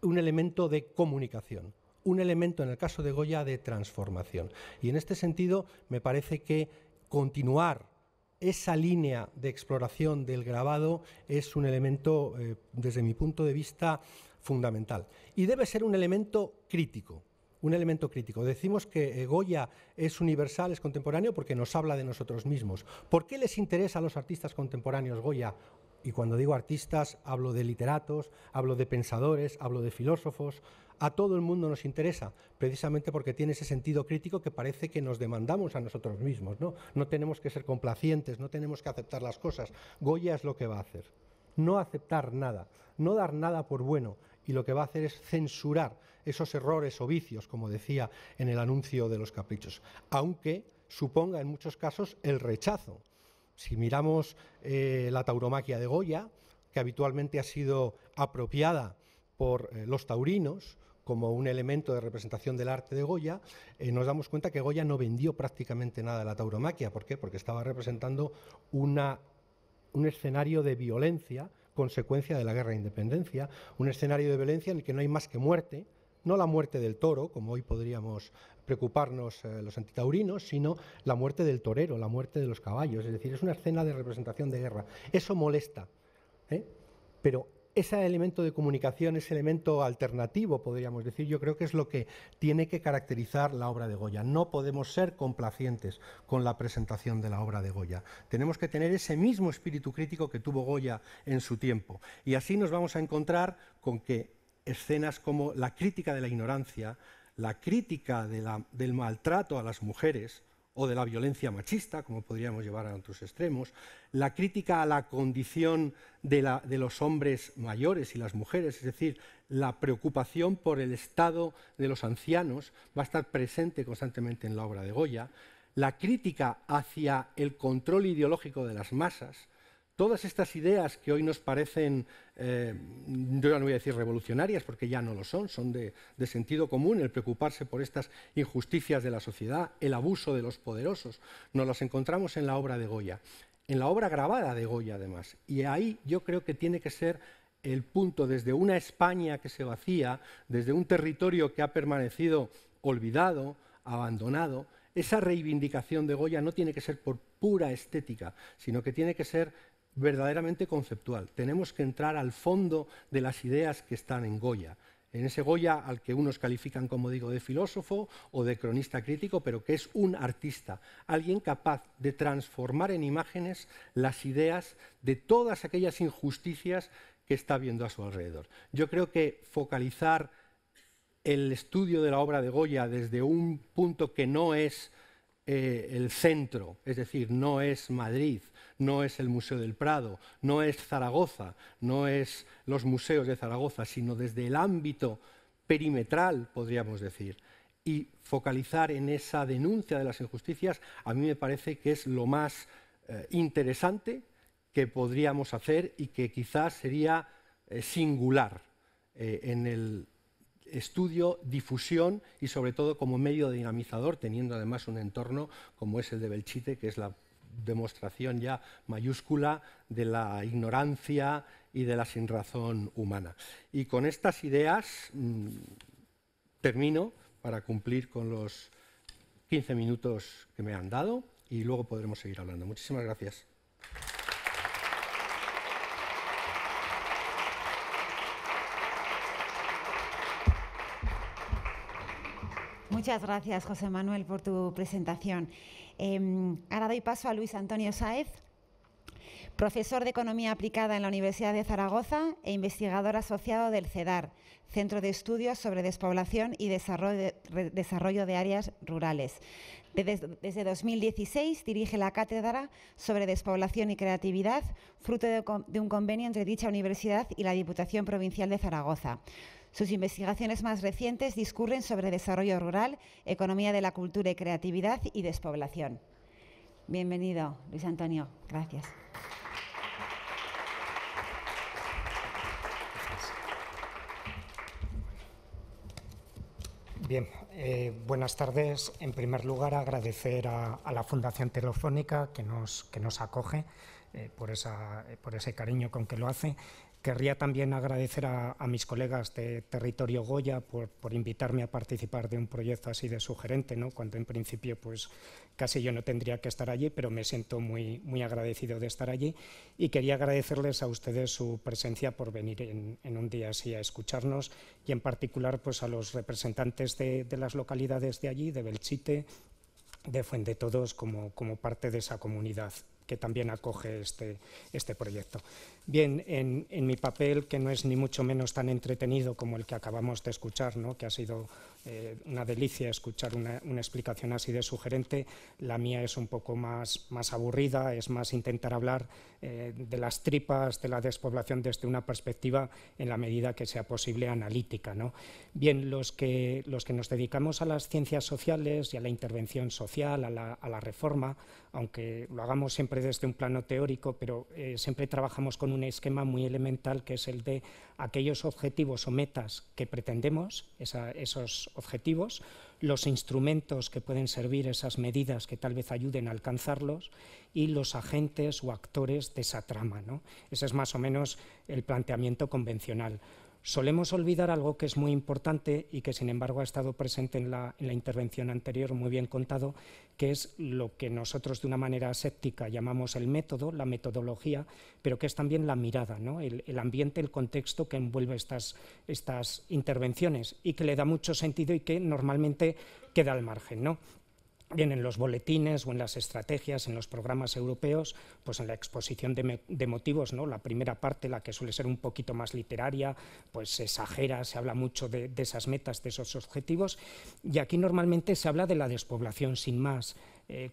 un elemento de comunicación, un elemento, en el caso de Goya, de transformación. Y en este sentido, me parece que continuar esa línea de exploración del grabado es un elemento, desde mi punto de vista, fundamental. Y debe ser un elemento crítico. Un elemento crítico. Decimos que Goya es universal, es contemporáneo, porque nos habla de nosotros mismos. ¿Por qué les interesa a los artistas contemporáneos Goya? Y cuando digo artistas, hablo de literatos, hablo de pensadores, hablo de filósofos. A todo el mundo nos interesa, precisamente porque tiene ese sentido crítico que parece que nos demandamos a nosotros mismos, ¿no? No tenemos que ser complacientes, no tenemos que aceptar las cosas. Goya es lo que va a hacer. No aceptar nada, no dar nada por bueno, y lo que va a hacer es censurar esos errores o vicios, como decía en el anuncio de los caprichos, aunque suponga en muchos casos el rechazo. Si miramos la tauromaquia de Goya, que habitualmente ha sido apropiada por los taurinos como un elemento de representación del arte de Goya, nos damos cuenta que Goya no vendió prácticamente nada de la tauromaquia. ¿Por qué? Porque estaba representando un escenario de violencia, consecuencia de la guerra de independencia, un escenario de violencia en el que no hay más que muerte, no la muerte del toro, como hoy podríamos preocuparnos los antitaurinos, sino la muerte del torero, la muerte de los caballos. Es decir, es una escena de representación de guerra. Eso molesta, pero ese elemento de comunicación, ese elemento alternativo, podríamos decir, yo creo que es lo que tiene que caracterizar la obra de Goya. No podemos ser complacientes con la presentación de la obra de Goya. Tenemos que tener ese mismo espíritu crítico que tuvo Goya en su tiempo. Y así nos vamos a encontrar con que escenas como la crítica de la ignorancia, la crítica del maltrato a las mujeres, o de la violencia machista, como podríamos llevar a otros extremos, la crítica a la condición de los hombres mayores y las mujeres, es decir, la preocupación por el estado de los ancianos va a estar presente constantemente en la obra de Goya, la crítica hacia el control ideológico de las masas. Todas estas ideas que hoy nos parecen, yo ya no voy a decir revolucionarias porque ya no lo son, son de sentido común, el preocuparse por estas injusticias de la sociedad, el abuso de los poderosos, nos las encontramos en la obra de Goya, en la obra grabada de Goya además. Y ahí yo creo que tiene que ser el punto, desde una España que se vacía, desde un territorio que ha permanecido olvidado, abandonado, esa reivindicación de Goya no tiene que ser por pura estética, sino que tiene que ser verdaderamente conceptual. Tenemos que entrar al fondo de las ideas que están en Goya, en ese Goya al que unos califican, como digo, de filósofo o de cronista crítico, pero que es un artista, alguien capaz de transformar en imágenes las ideas de todas aquellas injusticias que está viendo a su alrededor. Yo creo que focalizar el estudio de la obra de Goya desde un punto que no es el centro, es decir, no es Madrid, no es el Museo del Prado, no es Zaragoza, no es los museos de Zaragoza, sino desde el ámbito perimetral, podríamos decir, y focalizar en esa denuncia de las injusticias, a mí me parece que es lo más interesante que podríamos hacer y que quizás sería singular en el estudio, difusión y sobre todo como medio dinamizador, teniendo además un entorno como es el de Belchite, que es la demostración ya mayúscula de la ignorancia y de la sinrazón humana. Y con estas ideas termino para cumplir con los 15 minutos que me han dado y luego podremos seguir hablando. Muchísimas gracias. Muchas gracias, José Manuel, por tu presentación. Ahora doy paso a Luis Antonio Sáez, profesor de Economía Aplicada en la Universidad de Zaragoza e investigador asociado del CEDAR, Centro de Estudios sobre Despoblación y Desarrollo de Áreas Rurales. Desde 2016 dirige la Cátedra sobre Despoblación y Creatividad, fruto de un convenio entre dicha universidad y la Diputación Provincial de Zaragoza. Sus investigaciones más recientes discurren sobre desarrollo rural, economía de la cultura y creatividad y despoblación. Bienvenido, Luis Antonio. Gracias. Bien, buenas tardes. En primer lugar, agradecer a la Fundación Telefónica que nos acoge por ese cariño con que lo hace. Querría también agradecer a mis colegas de Territorio Goya por invitarme a participar de un proyecto así de sugerente, ¿no? Cuando en principio pues casi yo no tendría que estar allí, pero me siento muy agradecido de estar allí, y quería agradecerles a ustedes su presencia por venir en un día así a escucharnos, y en particular pues a los representantes de las localidades de allí, de Belchite, de Fuendetodos, como parte de esa comunidad que también acoge este proyecto. Bien, en mi papel, que no es ni mucho menos tan entretenido como el que acabamos de escuchar, ¿no? Que ha sido una delicia escuchar una explicación así de sugerente, la mía es un poco más aburrida, es más intentar hablar de las tripas de la despoblación desde una perspectiva, en la medida que sea posible, analítica, ¿no? Bien, los que nos dedicamos a las ciencias sociales y a la intervención social, a la reforma, aunque lo hagamos siempre desde un plano teórico, pero siempre trabajamos con un esquema muy elemental, que es el de aquellos objetivos o metas que pretendemos, esos objetivos, los instrumentos que pueden servir, esas medidas que tal vez ayuden a alcanzarlos, y los agentes o actores de esa trama, ¿no? Ese es más o menos el planteamiento convencional. Solemos olvidar algo que es muy importante y que sin embargo ha estado presente en la intervención anterior, muy bien contado, que es lo que nosotros de una manera aséptica llamamos el método, la metodología, pero que es también la mirada, ¿no? El ambiente, el contexto que envuelve estas intervenciones y que le da mucho sentido y que normalmente queda al margen, ¿no? Bien, en los boletines o en las estrategias, en los programas europeos, pues en la exposición de motivos, ¿no? La primera parte, la que suele ser un poquito más literaria, pues se exagera, se habla mucho de esas metas, de esos objetivos, y aquí normalmente se habla de la despoblación sin más,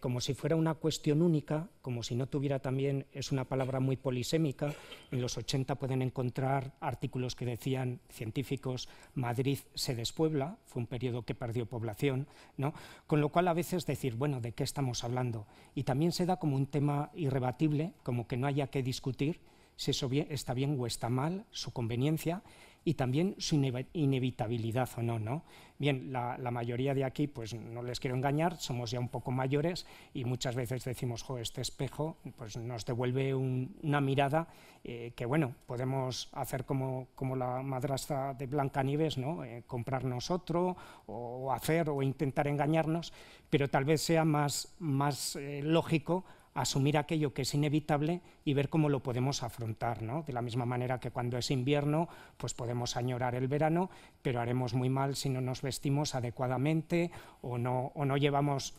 como si fuera una cuestión única, como si no tuviera también, es una palabra muy polisémica. En los 80 pueden encontrar artículos que decían científicos, Madrid se despuebla, fue un periodo que perdió población, ¿no? Con lo cual a veces decir, bueno, ¿de qué estamos hablando? Y también se da como un tema irrebatible, como que no haya que discutir si eso está bien o está mal, su conveniencia, y también su inevitabilidad o no, ¿no? Bien, la mayoría de aquí, pues no les quiero engañar, somos ya un poco mayores y muchas veces decimos, jo, este espejo pues nos devuelve una mirada que, bueno, podemos hacer como la madrastra de Blancanieves, ¿no? Comprarnos otro o hacer o intentar engañarnos, pero tal vez sea más lógico asumir aquello que es inevitable y ver cómo lo podemos afrontar, ¿no? De la misma manera que cuando es invierno, pues podemos añorar el verano, pero haremos muy mal si no nos vestimos adecuadamente o no llevamos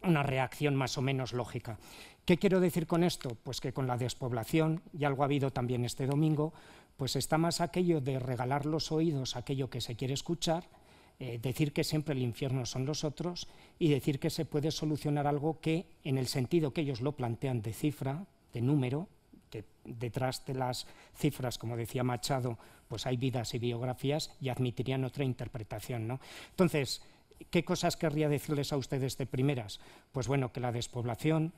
una reacción más o menos lógica. ¿Qué quiero decir con esto? Pues que con la despoblación, y algo ha habido también este domingo, pues está más aquello de regalar los oídos a aquello que se quiere escuchar, decir que siempre el infierno son los otros y decir que se puede solucionar algo que, en el sentido que ellos lo plantean de cifra, de número, que detrás de las cifras, como decía Machado, pues hay vidas y biografías y admitirían otra interpretación, ¿no? Entonces, ¿qué cosas querría decirles a ustedes de primeras? Pues bueno, que la despoblación,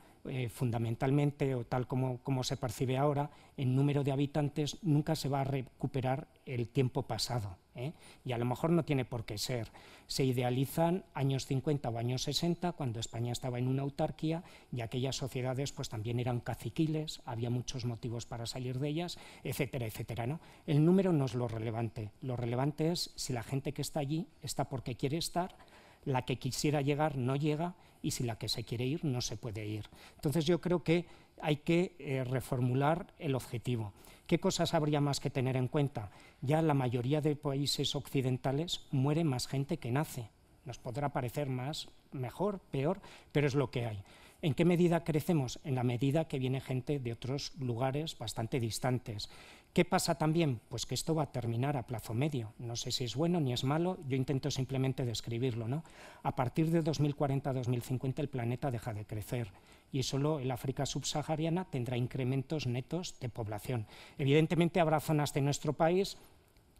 fundamentalmente, o tal como se percibe ahora, en número de habitantes nunca se va a recuperar el tiempo pasado, ¿eh? Y a lo mejor no tiene por qué ser. Se idealizan años 50 o años 60, cuando España estaba en una autarquía y aquellas sociedades pues también eran caciquiles, había muchos motivos para salir de ellas, etcétera, etcétera, ¿no? El número no es lo relevante es si la gente que está allí está porque quiere estar, la que quisiera llegar no llega, y si la que se quiere ir no se puede ir. Entonces yo creo que hay que reformular el objetivo. ¿Qué cosas habría más que tener en cuenta? Ya la mayoría de países occidentales muere más gente que nace. Nos podrá parecer más, mejor, peor, pero es lo que hay. ¿En qué medida crecemos? En la medida que viene gente de otros lugares bastante distantes. ¿Qué pasa también? Pues que esto va a terminar a plazo medio. No sé si es bueno ni es malo, yo intento simplemente describirlo, ¿no? A partir de 2040-2050 el planeta deja de crecer y solo el África subsahariana tendrá incrementos netos de población. Evidentemente habrá zonas de nuestro país.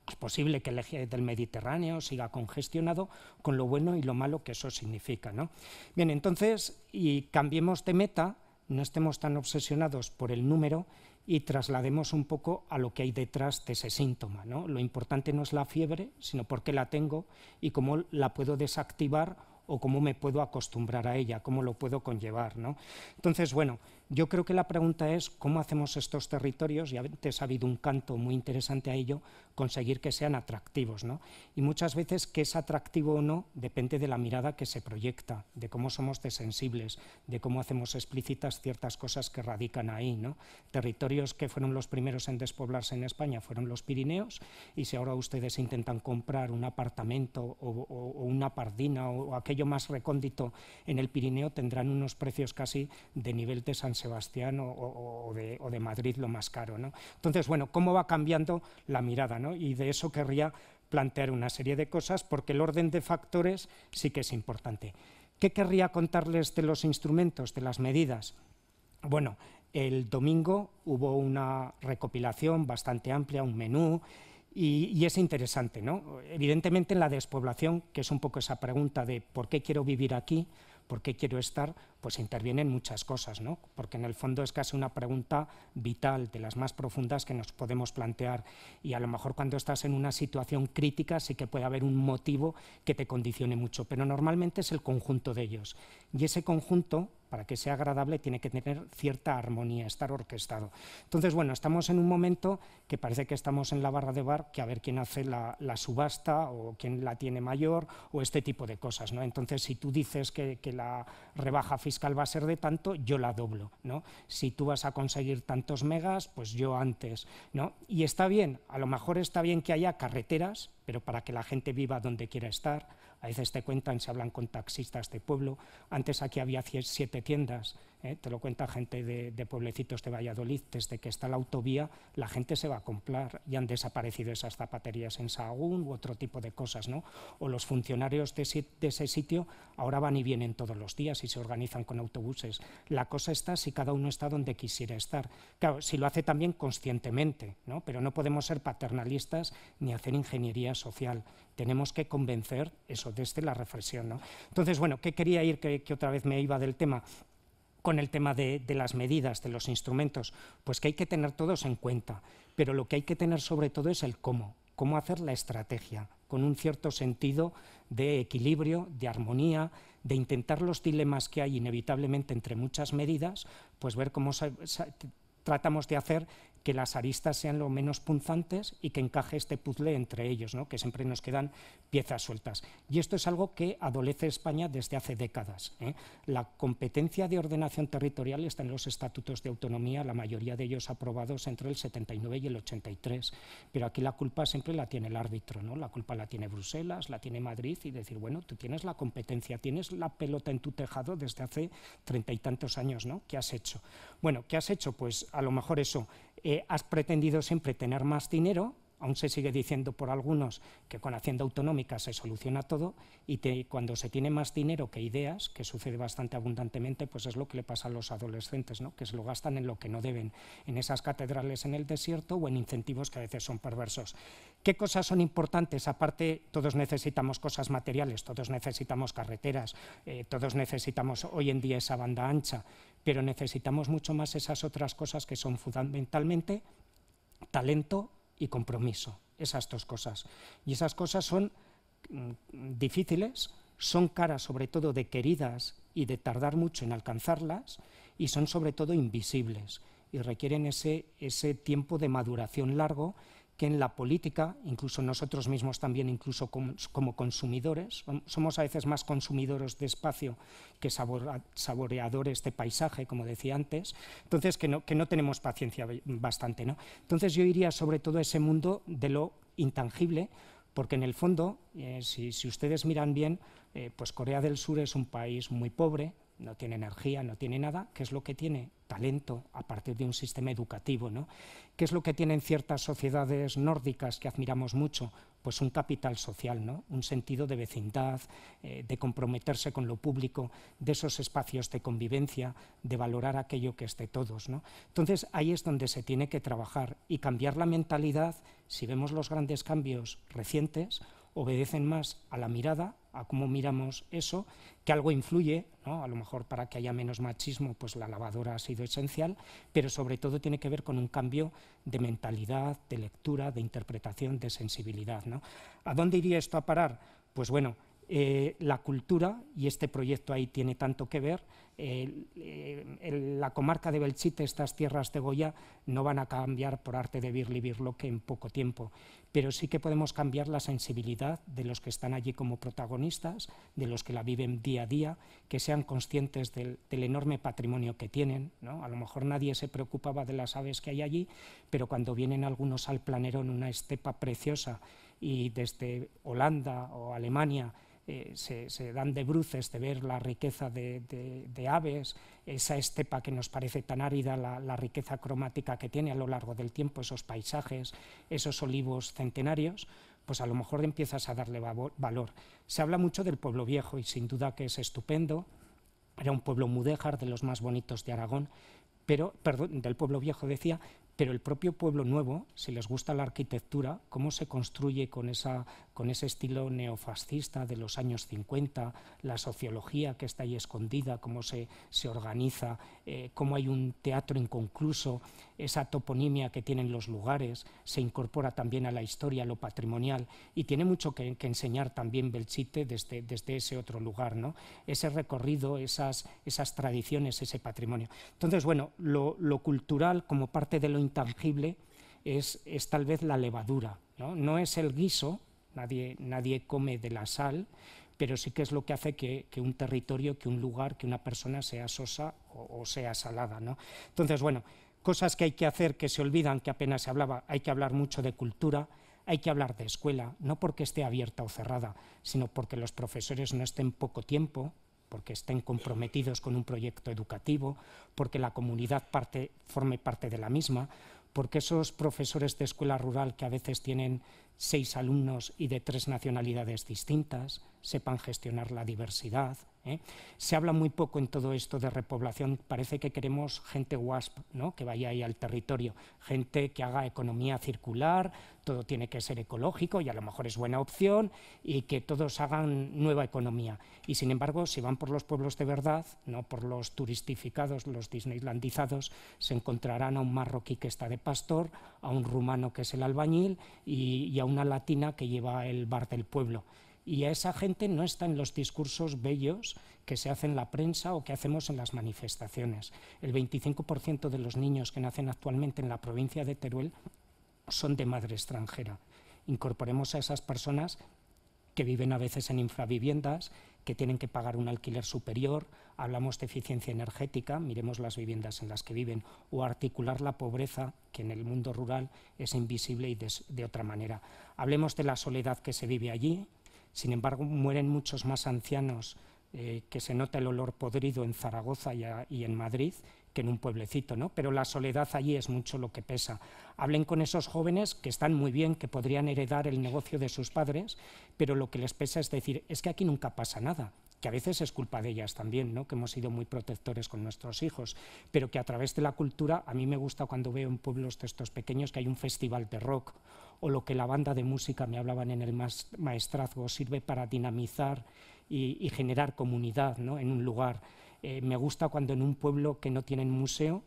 Es posible que el eje del Mediterráneo siga congestionado, con lo bueno y lo malo que eso significa, ¿no? Bien, entonces, y cambiemos de meta, no estemos tan obsesionados por el número y traslademos un poco a lo que hay detrás de ese síntoma, ¿no? Lo importante no es la fiebre, sino por qué la tengo y cómo la puedo desactivar o cómo me puedo acostumbrar a ella, cómo lo puedo conllevar, ¿no? Entonces, bueno, yo creo que la pregunta es cómo hacemos estos territorios, y antes ha habido un canto muy interesante a ello, conseguir que sean atractivos, ¿no? Y muchas veces que es atractivo o no depende de la mirada que se proyecta, de cómo somos de sensibles, de cómo hacemos explícitas ciertas cosas que radican ahí, ¿no? Territorios que fueron los primeros en despoblarse en España fueron los Pirineos, y si ahora ustedes intentan comprar un apartamento o una pardina o aquello más recóndito en el Pirineo, tendrán unos precios casi de nivel de San Sebastián o de Madrid, lo más caro, ¿no? Entonces, bueno, ¿cómo va cambiando la mirada, ¿no? Y de eso querría plantear una serie de cosas, porque el orden de factores sí que es importante. ¿Qué querría contarles de los instrumentos, de las medidas? Bueno, el domingo hubo una recopilación bastante amplia, un menú, y es interesante, ¿no? Evidentemente en la despoblación, que es un poco esa pregunta de ¿por qué quiero vivir aquí?, ¿por qué quiero estar?, pues intervienen muchas cosas, ¿no? Porque en el fondo es casi una pregunta vital, de las más profundas que nos podemos plantear, y a lo mejor cuando estás en una situación crítica sí que puede haber un motivo que te condicione mucho, pero normalmente es el conjunto de ellos, y ese conjunto, para que sea agradable, tiene que tener cierta armonía, estar orquestado. Entonces, bueno, estamos en un momento que parece que estamos en la barra de bar, que a ver quién hace la subasta o quién la tiene mayor o este tipo de cosas, ¿no? Entonces, si tú dices que la rebaja fiscal va a ser de tanto, yo la doblo, ¿no? Si tú vas a conseguir tantos megas, pues yo antes, ¿no? Y está bien, a lo mejor está bien que haya carreteras, pero para que la gente viva donde quiera estar. A veces te cuentan, se hablan con taxistas de pueblo. Antes aquí había 7 tiendas, te lo cuenta gente de pueblecitos de Valladolid. Desde que está la autovía, la gente se va a comprar y han desaparecido esas zapaterías en Sahagún u otro tipo de cosas, ¿no? O los funcionarios de ese sitio ahora van y vienen todos los días y se organizan con autobuses. La cosa está si cada uno está donde quisiera estar. Claro, si lo hace también conscientemente, ¿no? Pero no podemos ser paternalistas ni hacer ingeniería social. Tenemos que convencer eso desde la reflexión, ¿no? Entonces, bueno, ¿qué quería ir? Que otra vez me iba del tema. Con el tema de las medidas, de los instrumentos, pues que hay que tener todos en cuenta, pero lo que hay que tener sobre todo es el cómo hacer la estrategia, con un cierto sentido de equilibrio, de armonía, de intentar los dilemas que hay inevitablemente entre muchas medidas, pues ver cómo tratamos de hacer que las aristas sean lo menos punzantes y que encaje este puzzle entre ellos, ¿no? Que siempre nos quedan piezas sueltas. Y esto es algo que adolece España desde hace décadas, ¿eh? La competencia de ordenación territorial está en los estatutos de autonomía, la mayoría de ellos aprobados entre el 79 y el 83, pero aquí la culpa siempre la tiene el árbitro, ¿no? La culpa la tiene Bruselas, la tiene Madrid, y decir, bueno, tú tienes la competencia, tienes la pelota en tu tejado desde hace 30 y tantos años, ¿no? ¿Qué has hecho? Bueno, ¿qué has hecho? Pues a lo mejor eso, has pretendido siempre tener más dinero, aún se sigue diciendo por algunos que con Hacienda Autonómica se soluciona todo, y cuando se tiene más dinero que ideas, que sucede bastante abundantemente, pues es lo que le pasa a los adolescentes, ¿no? Que se lo gastan en lo que no deben, en esas catedrales en el desierto o en incentivos que a veces son perversos. ¿Qué cosas son importantes? Aparte, todos necesitamos cosas materiales, todos necesitamos carreteras, todos necesitamos hoy en día esa banda ancha, pero necesitamos mucho más esas otras cosas que son fundamentalmente talento y compromiso, esas dos cosas. Y esas cosas son difíciles, son caras sobre todo de queridas y de tardar mucho en alcanzarlas, y son sobre todo invisibles y requieren ese tiempo de maduración largo que en la política, incluso nosotros mismos también, incluso como consumidores, somos a veces más consumidores de espacio que saboreadores de paisaje, como decía antes, entonces que no tenemos paciencia bastante, ¿no? Entonces yo iría sobre todo a ese mundo de lo intangible, Porque en el fondo, si ustedes miran bien, pues Corea del Sur es un país muy pobre, no tiene energía, no tiene nada. ¿Qué es lo que tiene? Talento a partir de un sistema educativo, ¿no? ¿Qué es lo que tienen ciertas sociedades nórdicas que admiramos mucho? Pues un capital social, ¿no? Un sentido de vecindad, de comprometerse con lo público, de esos espacios de convivencia, de valorar aquello que es de todos, ¿no? Entonces ahí es donde se tiene que trabajar y cambiar la mentalidad. Si vemos los grandes cambios recientes, obedecen más a la mirada, a cómo miramos eso, que algo influye, ¿no? A lo mejor para que haya menos machismo, pues la lavadora ha sido esencial, pero sobre todo tiene que ver con un cambio de mentalidad, de lectura, de interpretación, de sensibilidad, ¿no? ¿A dónde iría esto a parar? Pues bueno, la cultura, y este proyecto ahí tiene tanto que ver, la comarca de Belchite, estas tierras de Goya, no van a cambiar por arte de Birli-Birloque en poco tiempo, pero sí que podemos cambiar la sensibilidad de los que están allí como protagonistas, de los que la viven día a día, que sean conscientes del enorme patrimonio que tienen, ¿no? A lo mejor nadie se preocupaba de las aves que hay allí, pero cuando vienen algunos al Planerón, una estepa preciosa, y desde Holanda o Alemania se dan de bruces de ver la riqueza de aves, esa estepa que nos parece tan árida, la riqueza cromática que tiene a lo largo del tiempo, esos paisajes, esos olivos centenarios, pues a lo mejor empiezas a darle valor. Se habla mucho del pueblo viejo y sin duda que es estupendo, era un pueblo mudéjar, de los más bonitos de Aragón, pero, perdón, del pueblo viejo decía, pero el propio pueblo nuevo, si les gusta la arquitectura, cómo se construye con ese estilo neofascista de los años 50, la sociología que está ahí escondida, cómo se organiza, cómo hay un teatro inconcluso, esa toponimia que tienen los lugares, se incorpora también a la historia, a lo patrimonial, y tiene mucho que enseñar también Belchite desde ese otro lugar, ¿no? Ese recorrido, esas tradiciones, ese patrimonio. Entonces, bueno, lo cultural como parte de lo intangible es tal vez la levadura, ¿no? No es el guiso, nadie come de la sal, pero sí que es lo que hace que un territorio, que un lugar, que una persona sea sosa o sea salada, ¿no? Entonces, bueno, cosas que hay que hacer que se olvidan, que apenas se hablaba, hay que hablar mucho de cultura, hay que hablar de escuela, no porque esté abierta o cerrada, sino porque los profesores no estén poco tiempo, porque estén comprometidos con un proyecto educativo, porque la comunidad forme parte de la misma, porque esos profesores de escuela rural que a veces tienen 6 alumnos y de 3 nacionalidades distintas, sepan gestionar la diversidad, ¿eh? Se habla muy poco en todo esto de repoblación, parece que queremos gente WASP, ¿no? Que vaya ahí al territorio, gente que haga economía circular, todo tiene que ser ecológico y a lo mejor es buena opción, y que todos hagan nueva economía. Y sin embargo, si van por los pueblos de verdad, no por los turistificados, los disneylandizados, se encontrarán a un marroquí que está de pastor, a un rumano que es el albañil y a una latina que lleva el bar del pueblo. Y a esa gente no está en los discursos bellos que se hacen en la prensa o que hacemos en las manifestaciones. El 25% de los niños que nacen actualmente en la provincia de Teruel son de madre extranjera. Incorporemos a esas personas que viven a veces en infraviviendas, que tienen que pagar un alquiler superior, hablamos de eficiencia energética, miremos las viviendas en las que viven, o articular la pobreza, que en el mundo rural es invisible y de otra manera. Hablemos de la soledad que se vive allí. Sin embargo, mueren muchos más ancianos, que se nota el olor podrido en Zaragoza y en Madrid que en un pueblecito, ¿no? Pero la soledad allí es mucho lo que pesa. Hablen con esos jóvenes que están muy bien, que podrían heredar el negocio de sus padres, pero lo que les pesa es decir, es que aquí nunca pasa nada, que a veces es culpa de ellas también, ¿no? Que hemos sido muy protectores con nuestros hijos, pero que a través de la cultura, a mí me gusta cuando veo en pueblos de estos pequeños que hay un festival de rock, o lo que la banda de música, me hablaban en el maestrazgo, sirve para dinamizar y generar comunidad, ¿no? En un lugar. Me gusta cuando en un pueblo que no tienen museo,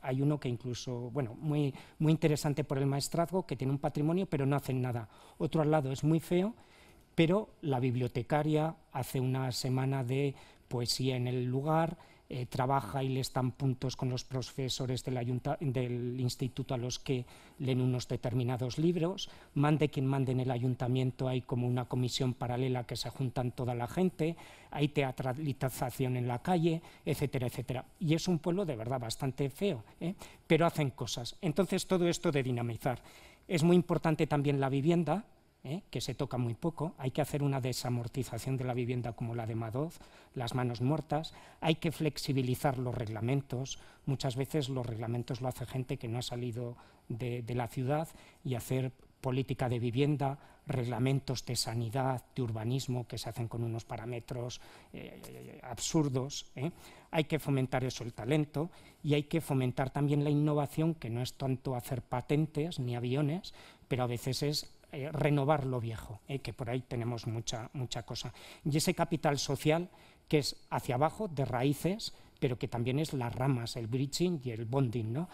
hay uno que incluso, bueno, muy interesante por el maestrazgo, que tiene un patrimonio pero no hacen nada. Otro al lado es muy feo, pero la bibliotecaria hace una semana de poesía en el lugar, trabaja y les dan puntos con los profesores del instituto a los que leen unos determinados libros, mande quien mande en el ayuntamiento, hay como una comisión paralela que se juntan toda la gente, hay teatralización en la calle, etcétera, etcétera. Y es un pueblo de verdad bastante feo, pero hacen cosas. Entonces todo esto de dinamizar. Es muy importante también la vivienda, que se toca muy poco. Hay que hacer una desamortización de la vivienda como la de Madoz, las manos muertas. Hay que flexibilizar los reglamentos. Muchas veces los reglamentos lo hace gente que no ha salido de la ciudad, y hacer política de vivienda, reglamentos de sanidad, de urbanismo, que se hacen con unos parámetros absurdos. Hay que fomentar eso, el talento, y hay que fomentar también la innovación, que no es tanto hacer patentes ni aviones, pero a veces es renovar lo viejo, que por ahí tenemos mucha cosa. Y ese capital social, que es hacia abajo, de raíces, pero que también es las ramas, el bridging y el bonding, ¿no?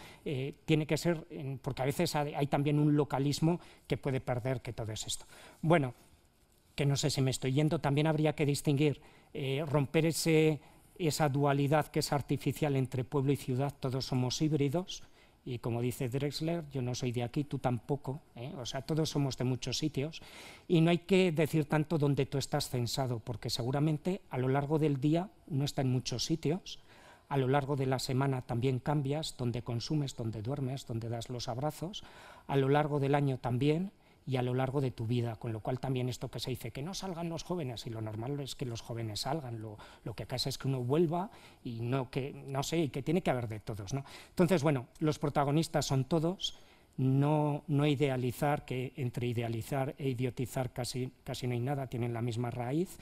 Tiene que ser, porque a veces hay también un localismo que puede perder, que todo es esto. Bueno, que no sé si me estoy yendo, también habría que distinguir, romper esa dualidad que es artificial entre pueblo y ciudad. Todos somos híbridos, y como dice Drexler, yo no soy de aquí, tú tampoco, o sea, todos somos de muchos sitios, y no hay que decir tanto dónde tú estás censado, porque seguramente a lo largo del día no está en muchos sitios. A lo largo de la semana también cambias, donde consumes, donde duermes, donde das los abrazos, a lo largo del año también, y a lo largo de tu vida, con lo cual también esto que se dice, que no salgan los jóvenes, y lo normal es que los jóvenes salgan, lo que pasa es que uno vuelva, y no sé, y que tiene que haber de todos, ¿no? Entonces, bueno, los protagonistas son todos, no idealizar, que entre idealizar e idiotizar casi no hay nada, tienen la misma raíz.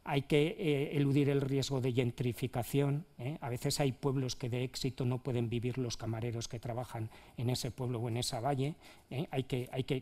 Hay que eludir el riesgo de gentrificación. A veces hay pueblos que de éxito no pueden vivir los camareros que trabajan en ese pueblo o en esa valle.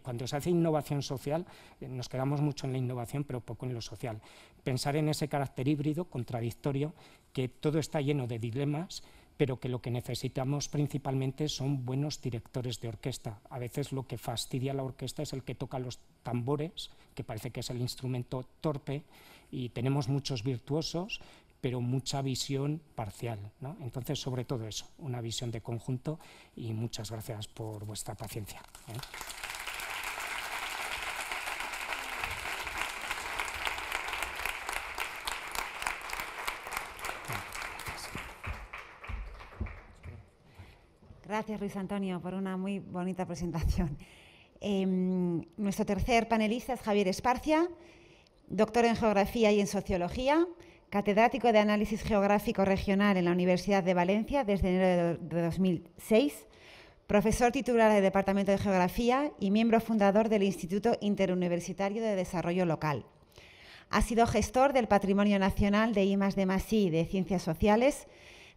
Cuando se hace innovación social, nos quedamos mucho en la innovación, pero poco en lo social. Pensar en ese carácter híbrido, contradictorio, que todo está lleno de dilemas, pero que lo que necesitamos principalmente son buenos directores de orquesta. A veces lo que fastidia a la orquesta es el que toca los tambores, que parece que es el instrumento torpe, y tenemos muchos virtuosos, pero mucha visión parcial, ¿no? Entonces, sobre todo eso, una visión de conjunto, y muchas gracias por vuestra paciencia. Gracias, Luis Antonio, por una muy bonita presentación. Nuestro tercer panelista es Javier Esparcia, doctor en Geografía y en Sociología, catedrático de Análisis Geográfico Regional en la Universidad de Valencia desde enero de 2006, profesor titular del Departamento de Geografía y miembro fundador del Instituto Interuniversitario de Desarrollo Local. Ha sido gestor del Patrimonio Nacional de I+D+I de Ciencias Sociales,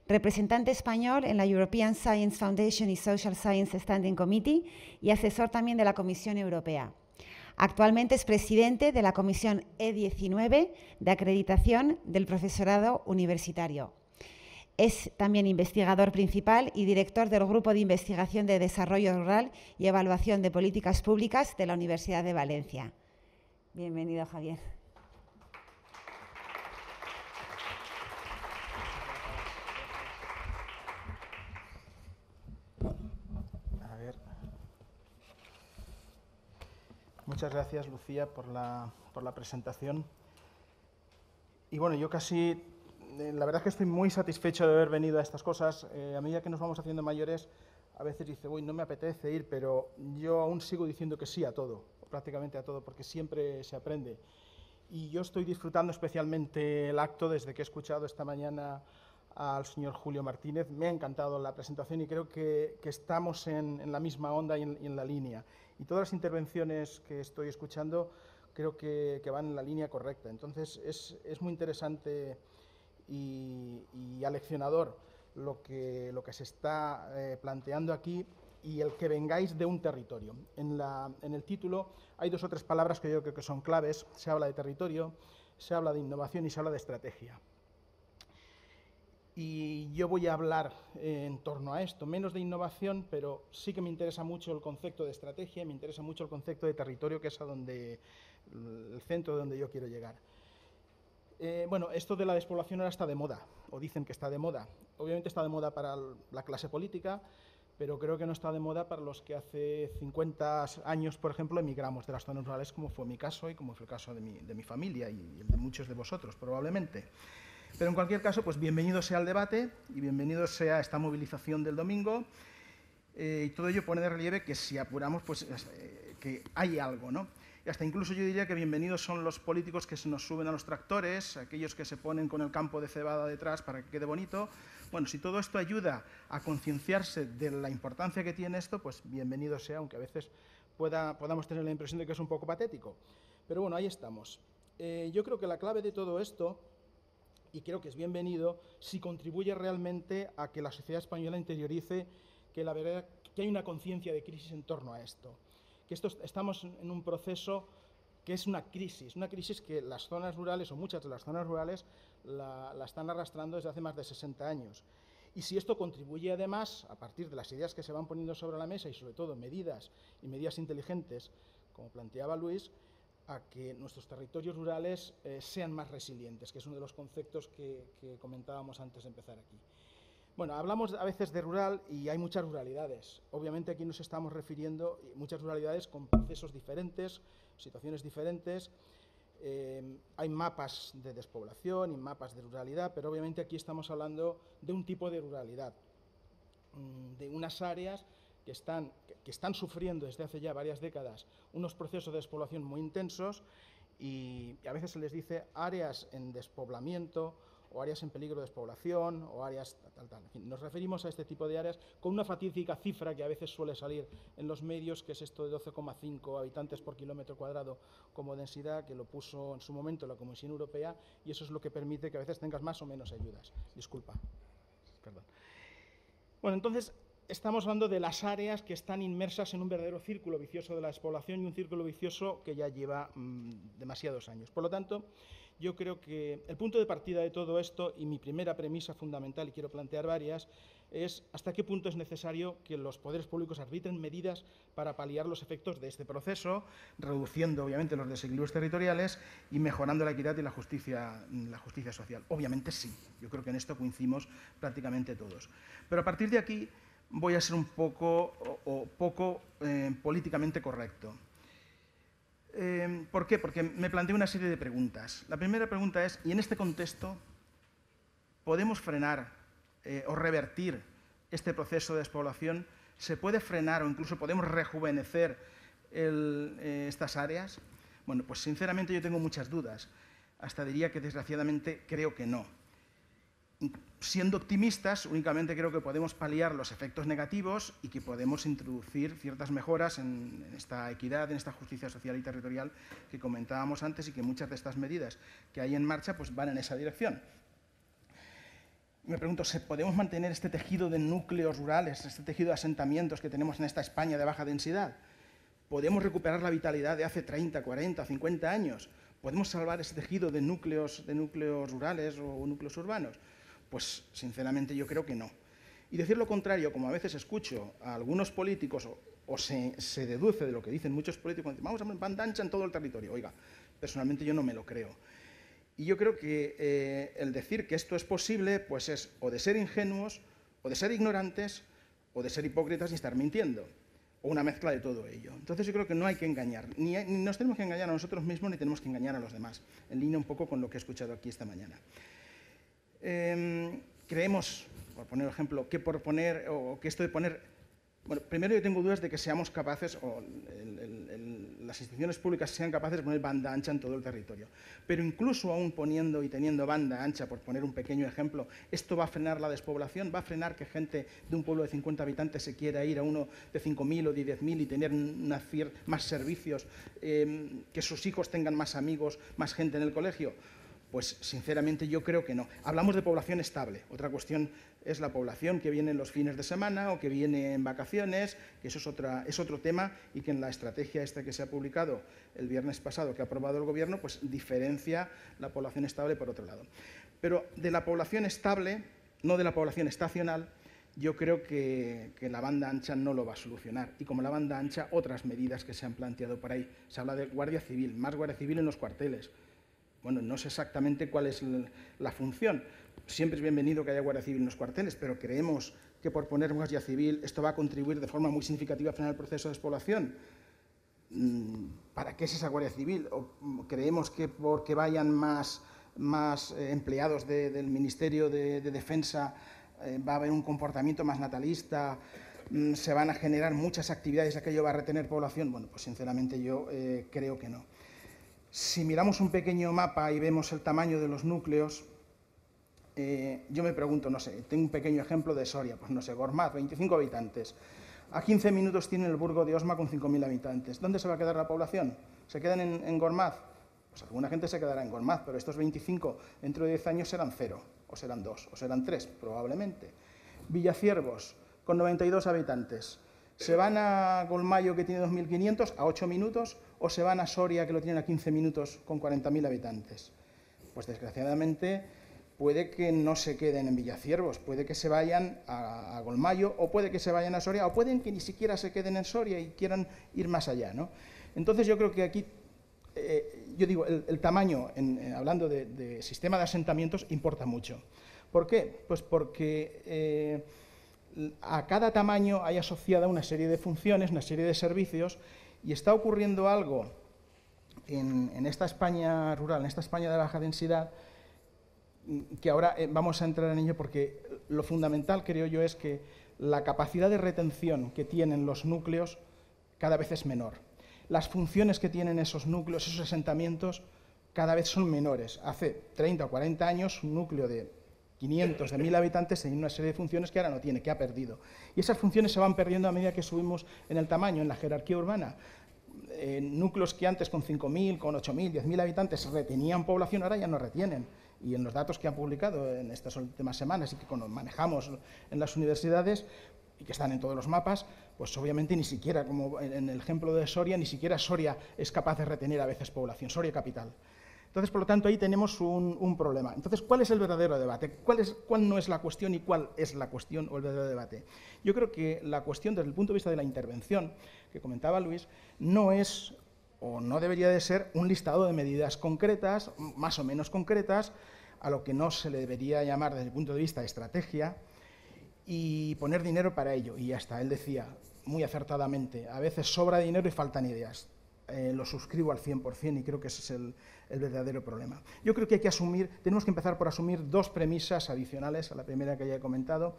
representante español en la European Science Foundation y Social Science Standing Committee y asesor también de la Comisión Europea. Actualmente es presidente de la Comisión E19 de Acreditación del Profesorado Universitario. Es también investigador principal y director del Grupo de Investigación de Desarrollo Rural y Evaluación de Políticas Públicas de la Universidad de Valencia. Bienvenido, Javier. Muchas gracias, Lucía, por la presentación. Y bueno, yo casi, la verdad es que estoy muy satisfecho de haber venido a estas cosas. A medida que nos vamos haciendo mayores, a veces dice, uy, no me apetece ir, pero yo aún sigo diciendo que sí a todo, prácticamente a todo, porque siempre se aprende. Y yo estoy disfrutando especialmente el acto desde que he escuchado esta mañana al señor Julio Martínez. Me ha encantado la presentación y creo que estamos en la misma onda y en la línea. Y todas las intervenciones que estoy escuchando creo que van en la línea correcta. Entonces es muy interesante y aleccionador lo que se está planteando aquí, y el que vengáis de un territorio. En el título hay 2 o 3 palabras que yo creo que son claves. Se habla de territorio, se habla de innovación y se habla de estrategia. Y yo voy a hablar en torno a esto, menos de innovación, pero sí que me interesa mucho el concepto de estrategia, me interesa mucho el concepto de territorio, que es el centro de donde yo quiero llegar. Bueno, esto de la despoblación ahora está de moda, o dicen que está de moda. Obviamente está de moda para la clase política, pero creo que no está de moda para los que hace 50 años, por ejemplo, emigramos de las zonas rurales, como fue mi caso y como fue el caso de mi familia y el de muchos de vosotros, probablemente. Pero en cualquier caso, pues bienvenido sea al debate y bienvenido sea esta movilización del domingo. Y todo ello pone de relieve que si apuramos, pues que hay algo, ¿no? Y hasta incluso yo diría que bienvenidos son los políticos que se nos suben a los tractores, aquellos que se ponen con el campo de cebada detrás para que quede bonito. Bueno, si todo esto ayuda a concienciarse de la importancia que tiene esto, pues bienvenido sea, aunque a veces podamos tener la impresión de que es un poco patético. Pero bueno, ahí estamos. Yo creo que la clave de todo esto, y creo que es bienvenido, si contribuye realmente a que la sociedad española interiorice que la verdad que hay una conciencia de crisis en torno a esto. Que estamos en un proceso que es una crisis que las zonas rurales, o muchas de las zonas rurales, la están arrastrando desde hace más de 60 años. Y si esto contribuye además, a partir de las ideas que se van poniendo sobre la mesa y sobre todo medidas inteligentes, como planteaba Luis, a que nuestros territorios rurales sean más resilientes, que es uno de los conceptos que comentábamos antes de empezar aquí. Bueno, hablamos a veces de rural y hay muchas ruralidades. Obviamente aquí nos estamos refiriendo a muchas ruralidades con procesos diferentes, situaciones diferentes. Hay mapas de despoblación y mapas de ruralidad, pero obviamente aquí estamos hablando de un tipo de ruralidad, de unas áreas que están sufriendo desde hace ya varias décadas unos procesos de despoblación muy intensos y a veces se les dice áreas en despoblamiento o áreas en peligro de despoblación, o áreas tal. En fin, nos referimos a este tipo de áreas con una fatídica cifra que a veces suele salir en los medios, que es esto de 12,5 habitantes por kilómetro cuadrado como densidad, que lo puso en su momento la Comisión Europea, y eso es lo que permite que a veces tengas más o menos ayudas. Disculpa. Perdón. Bueno, entonces, estamos hablando de las áreas que están inmersas en un verdadero círculo vicioso de la despoblación y un círculo vicioso que ya lleva demasiados años. Por lo tanto, yo creo que el punto de partida de todo esto, y mi primera premisa fundamental, y quiero plantear varias, es hasta qué punto es necesario que los poderes públicos arbitren medidas para paliar los efectos de este proceso, reduciendo obviamente los desequilibrios territoriales y mejorando la equidad y la justicia social. Obviamente sí, yo creo que en esto coincidimos prácticamente todos. Pero a partir de aquí voy a ser un poco políticamente correcto. ¿Por qué? Porque me planteo una serie de preguntas. La primera pregunta es, ¿y en este contexto podemos frenar o revertir este proceso de despoblación? ¿Se puede frenar o incluso podemos rejuvenecer estas áreas? Bueno, pues sinceramente yo tengo muchas dudas. Hasta diría que desgraciadamente creo que no. Siendo optimistas, únicamente creo que podemos paliar los efectos negativos y que podemos introducir ciertas mejoras en esta equidad, en esta justicia social y territorial que comentábamos antes, y que muchas de estas medidas que hay en marcha pues van en esa dirección. Me pregunto, ¿podemos mantener este tejido de núcleos rurales, este tejido de asentamientos que tenemos en esta España de baja densidad? ¿Podemos recuperar la vitalidad de hace 30, 40, 50 años? ¿Podemos salvar ese tejido de núcleos rurales o núcleos urbanos? Pues, sinceramente, yo creo que no. Y decir lo contrario, como a veces escucho a algunos políticos, o se deduce de lo que dicen muchos políticos, vamos a poner banda ancha en todo el territorio. Oiga, personalmente yo no me lo creo. Y yo creo que el decir que esto es posible, pues es o de ser ingenuos, o de ser ignorantes, o de ser hipócritas y estar mintiendo, o una mezcla de todo ello. Entonces yo creo que no hay que engañar, ni nos tenemos que engañar a nosotros mismos, ni tenemos que engañar a los demás, en línea un poco con lo que he escuchado aquí esta mañana. Creemos, por poner un ejemplo, que esto de poner... Bueno, primero yo tengo dudas de que seamos capaces, o las instituciones públicas sean capaces de poner banda ancha en todo el territorio. Pero incluso aún poniendo y teniendo banda ancha, por poner un pequeño ejemplo, ¿esto va a frenar la despoblación? ¿Va a frenar que gente de un pueblo de 50 habitantes se quiera ir a uno de 5.000 o de 10.000 y tener más servicios, que sus hijos tengan más amigos, más gente en el colegio? Pues sinceramente yo creo que no. Hablamos de población estable. Otra cuestión es la población que viene en los fines de semana o que viene en vacaciones, que eso es otro tema, y que en la estrategia esta que se ha publicado el viernes pasado, que ha aprobado el Gobierno, pues diferencia la población estable por otro lado. Pero de la población estable, no de la población estacional, yo creo que la banda ancha no lo va a solucionar. Y como la banda ancha, otras medidas que se han planteado por ahí. Se habla de Guardia Civil, más Guardia Civil en los cuarteles. Bueno, no sé exactamente cuál es la función. Siempre es bienvenido que haya Guardia Civil en los cuarteles, pero creemos que por poner Guardia Civil esto va a contribuir de forma muy significativa a frenar el proceso de despoblación. ¿Para qué es esa Guardia Civil? ¿O creemos que porque vayan más empleados del Ministerio de Defensa va a haber un comportamiento más natalista, ¿Se van a generar muchas actividades y aquello va a retener población? Bueno, pues sinceramente yo creo que no. Si miramos un pequeño mapa y vemos el tamaño de los núcleos, yo me pregunto, no sé, tengo un pequeño ejemplo de Soria, pues no sé, Gormaz, 25 habitantes. A 15 minutos tiene el Burgo de Osma con 5.000 habitantes. ¿Dónde se va a quedar la población? ¿Se quedan en Gormaz? Pues alguna gente se quedará en Gormaz, pero estos 25 dentro de 10 años serán 0, o serán 2, o serán 3, probablemente. Villaciervos, con 92 habitantes. ¿Se van a Golmayo, que tiene 2.500, a 8 minutos, o se van a Soria, que lo tienen a 15 minutos, con 40.000 habitantes? Pues desgraciadamente puede que no se queden en Villaciervos, puede que se vayan a Golmayo, o puede que se vayan a Soria, o pueden que ni siquiera se queden en Soria y quieran ir más allá, ¿no? Entonces yo creo que aquí, yo digo, el tamaño, hablando de sistema de asentamientos, importa mucho. ¿Por qué? Pues porque a cada tamaño hay asociada una serie de funciones, una serie de servicios, y está ocurriendo algo en esta España rural, en esta España de baja densidad, que ahora vamos a entrar en ello, porque lo fundamental, creo yo, es que la capacidad de retención que tienen los núcleos cada vez es menor. Las funciones que tienen esos núcleos, esos asentamientos, cada vez son menores. Hace 30 o 40 años, un núcleo de 500, de 1.000 habitantes tenía una serie de funciones que ahora no tiene, que ha perdido. Y esas funciones se van perdiendo a medida que subimos en el tamaño, en la jerarquía urbana. Núcleos que antes con 5.000, con 8.000, 10.000 habitantes retenían población, ahora ya no retienen. Y en los datos que han publicado en estas últimas semanas y que manejamos en las universidades y que están en todos los mapas, pues obviamente ni siquiera, como en el ejemplo de Soria, ni siquiera Soria es capaz de retener a veces población, Soria capital. Entonces, por lo tanto, ahí tenemos un problema. Entonces, ¿cuál es el verdadero debate? ¿Cuál no es la cuestión y cuál es la cuestión o el verdadero debate? Yo creo que la cuestión, desde el punto de vista de la intervención, que comentaba Luis, no es o no debería de ser un listado de medidas concretas, más o menos concretas, a lo que no se le debería llamar desde el punto de vista de estrategia, y poner dinero para ello. Y hasta él decía, muy acertadamente, a veces sobra dinero y faltan ideas. Lo suscribo al 100% y creo que ese es el verdadero problema. Yo creo que hay que asumir, tenemos que empezar por asumir dos premisas adicionales a la primera que ya he comentado.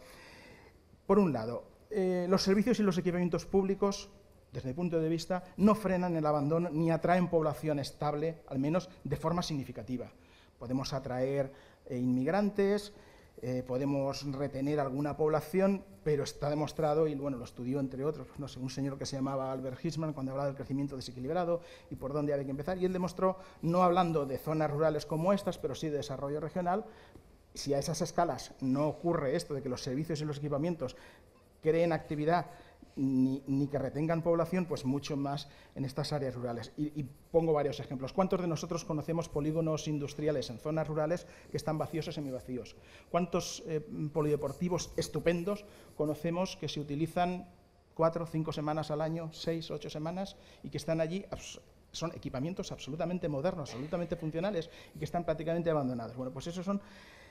Por un lado, los servicios y los equipamientos públicos, desde mi punto de vista, no frenan el abandono ni atraen población estable, al menos de forma significativa. Podemos atraer inmigrantes, podemos retener alguna población, pero está demostrado, y bueno, lo estudió entre otros, no sé, un señor que se llamaba Albert Hirschman, cuando hablaba del crecimiento desequilibrado y por dónde había que empezar, y él demostró, no hablando de zonas rurales como estas, pero sí de desarrollo regional, si a esas escalas no ocurre esto de que los servicios y los equipamientos creen actividad ni que retengan población, pues mucho más en estas áreas rurales. Y pongo varios ejemplos. ¿Cuántos de nosotros conocemos polígonos industriales en zonas rurales que están vacíos o semivacíos? ¿Cuántos polideportivos estupendos conocemos que se utilizan 4 o 5 semanas al año, 6 o 8 semanas, y que están allí? Son equipamientos absolutamente modernos, absolutamente funcionales, y que están prácticamente abandonados. Bueno, pues eso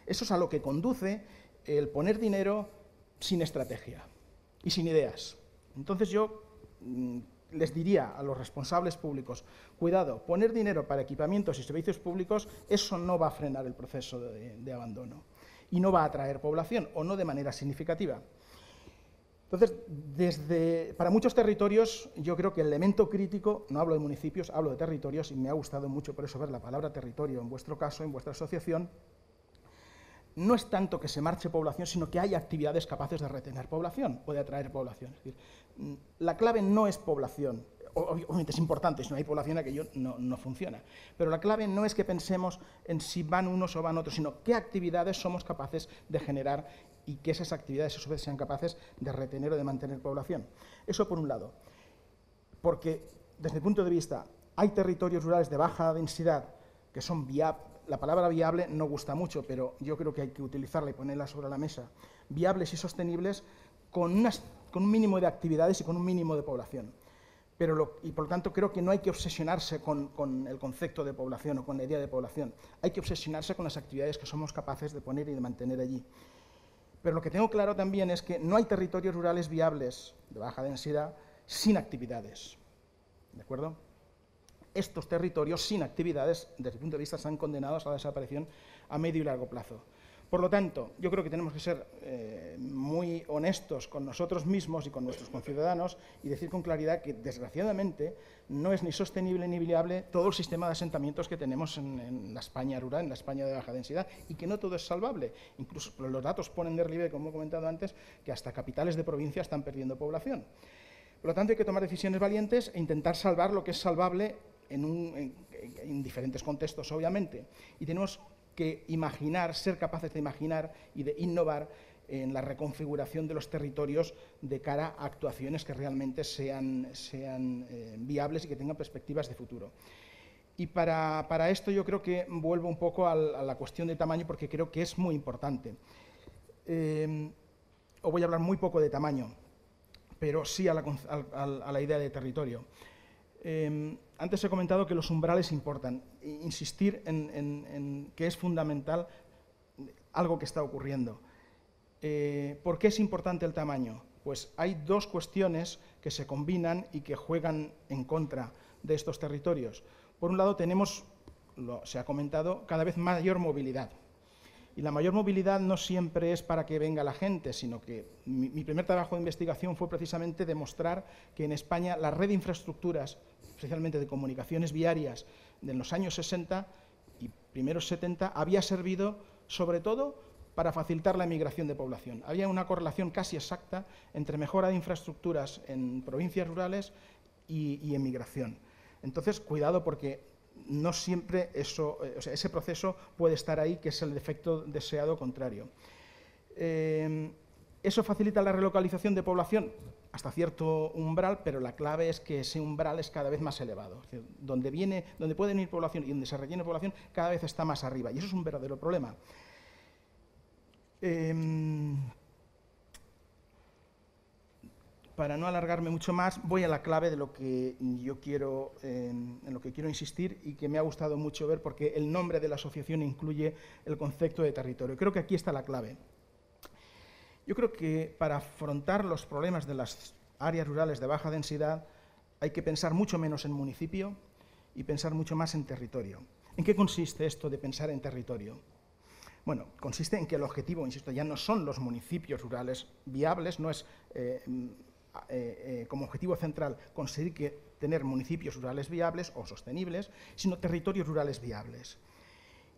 es a lo que conduce el poner dinero sin estrategia y sin ideas. Entonces yo les diría a los responsables públicos, cuidado, poner dinero para equipamientos y servicios públicos, eso no va a frenar el proceso de abandono y no va a atraer población, o no de manera significativa. Entonces, para muchos territorios, yo creo que el elemento crítico, no hablo de municipios, hablo de territorios, y me ha gustado mucho por eso ver la palabra territorio en vuestro caso, en vuestra asociación, no es tanto que se marche población, sino que haya actividades capaces de retener población o de atraer población. Es decir, la clave no es población. Obviamente es importante, si no hay población aquello no funciona. Pero la clave no es que pensemos en si van unos o van otros, sino qué actividades somos capaces de generar y que esas actividades a su vez sean capaces de retener o de mantener población. Eso por un lado. Porque desde el punto de vista, hay territorios rurales de baja densidad que son viables. La palabra viable no gusta mucho, pero yo creo que hay que utilizarla y ponerla sobre la mesa. Viables y sostenibles con un mínimo de actividades y con un mínimo de población. Y por lo tanto creo que no hay que obsesionarse con el concepto de población o con la idea de población. Hay que obsesionarse con las actividades que somos capaces de poner y de mantener allí. Pero lo que tengo claro también es que no hay territorios rurales viables de baja densidad sin actividades. ¿De acuerdo? Estos territorios sin actividades, desde el punto de vista, están condenados a la desaparición a medio y largo plazo. Por lo tanto, yo creo que tenemos que ser muy honestos con nosotros mismos y con nuestros conciudadanos y decir con claridad que, desgraciadamente, no es ni sostenible ni viable todo el sistema de asentamientos que tenemos en la España rural, en la España de baja densidad, y que no todo es salvable. Incluso los datos ponen de relieve, como he comentado antes, que hasta capitales de provincia están perdiendo población. Por lo tanto, hay que tomar decisiones valientes e intentar salvar lo que es salvable en diferentes contextos, obviamente. Y tenemos que imaginar, ser capaces de imaginar y de innovar en la reconfiguración de los territorios de cara a actuaciones que realmente sean viables y que tengan perspectivas de futuro. Y para esto yo creo que vuelvo un poco a la cuestión de tamaño, porque creo que es muy importante. Os voy a hablar muy poco de tamaño, pero sí a la idea de territorio. Antes he comentado que los umbrales importan. Insistir en que es fundamental algo que está ocurriendo. ¿Por qué es importante el tamaño? Pues hay dos cuestiones que se combinan y que juegan en contra de estos territorios. Por un lado tenemos, se ha comentado, cada vez mayor movilidad. Y la mayor movilidad no siempre es para que venga la gente, sino que mi primer trabajo de investigación fue precisamente demostrar que en España la red de infraestructuras, especialmente de comunicaciones viarias, de los años 60 y primeros 70, había servido sobre todo para facilitar la emigración de población. Había una correlación casi exacta entre mejora de infraestructuras en provincias rurales y emigración. Entonces, cuidado, porque no siempre ese proceso puede estar ahí, que es el efecto deseado contrario. ¿Eso facilita la relocalización de población? Hasta cierto umbral, pero la clave es que ese umbral es cada vez más elevado. Es decir, donde puede venir población y donde se rellene población, cada vez está más arriba. Y eso es un verdadero problema. Para no alargarme mucho más, voy a la clave de lo que yo quiero, en lo que quiero insistir y que me ha gustado mucho ver, porque el nombre de la asociación incluye el concepto de territorio. Creo que aquí está la clave. Yo creo que para afrontar los problemas de las áreas rurales de baja densidad hay que pensar mucho menos en municipio y pensar mucho más en territorio. ¿En qué consiste esto de pensar en territorio? Bueno, consiste en que el objetivo, insisto, ya no son los municipios rurales viables, no es como objetivo central conseguir tener municipios rurales viables o sostenibles, sino territorios rurales viables.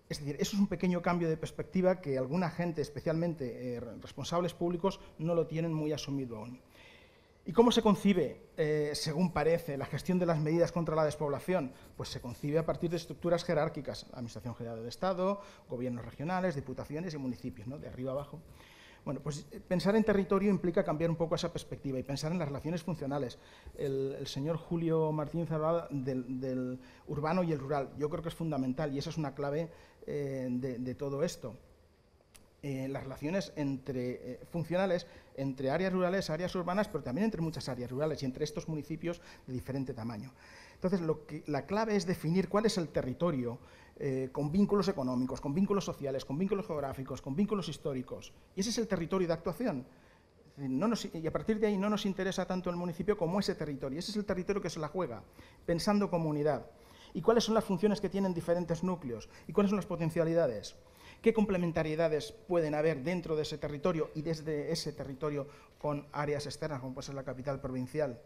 Es decir, eso es un pequeño cambio de perspectiva que alguna gente, especialmente responsables públicos, no lo tienen muy asumido aún. ¿Y cómo se concibe, según parece, la gestión de las medidas contra la despoblación? Pues se concibe a partir de estructuras jerárquicas, Administración General del Estado, gobiernos regionales, diputaciones y municipios, ¿no? De arriba abajo. Bueno, pues pensar en territorio implica cambiar un poco esa perspectiva y pensar en las relaciones funcionales. El señor Julio Martínez hablaba del urbano y el rural. Yo creo que es fundamental y esa es una clave de todo esto. Las relaciones funcionales entre áreas rurales, áreas urbanas, pero también entre muchas áreas rurales y entre estos municipios de diferente tamaño. Entonces, la clave es definir cuál es el territorio con vínculos económicos, con vínculos sociales, con vínculos geográficos, con vínculos históricos. Y ese es el territorio de actuación. Y a partir de ahí no nos interesa tanto el municipio como ese territorio. Ese es el territorio que se la juega, pensando comunidad. ¿Y cuáles son las funciones que tienen diferentes núcleos? ¿Y cuáles son las potencialidades? ¿Qué complementariedades pueden haber dentro de ese territorio y desde ese territorio con áreas externas, como puede ser la capital provincial?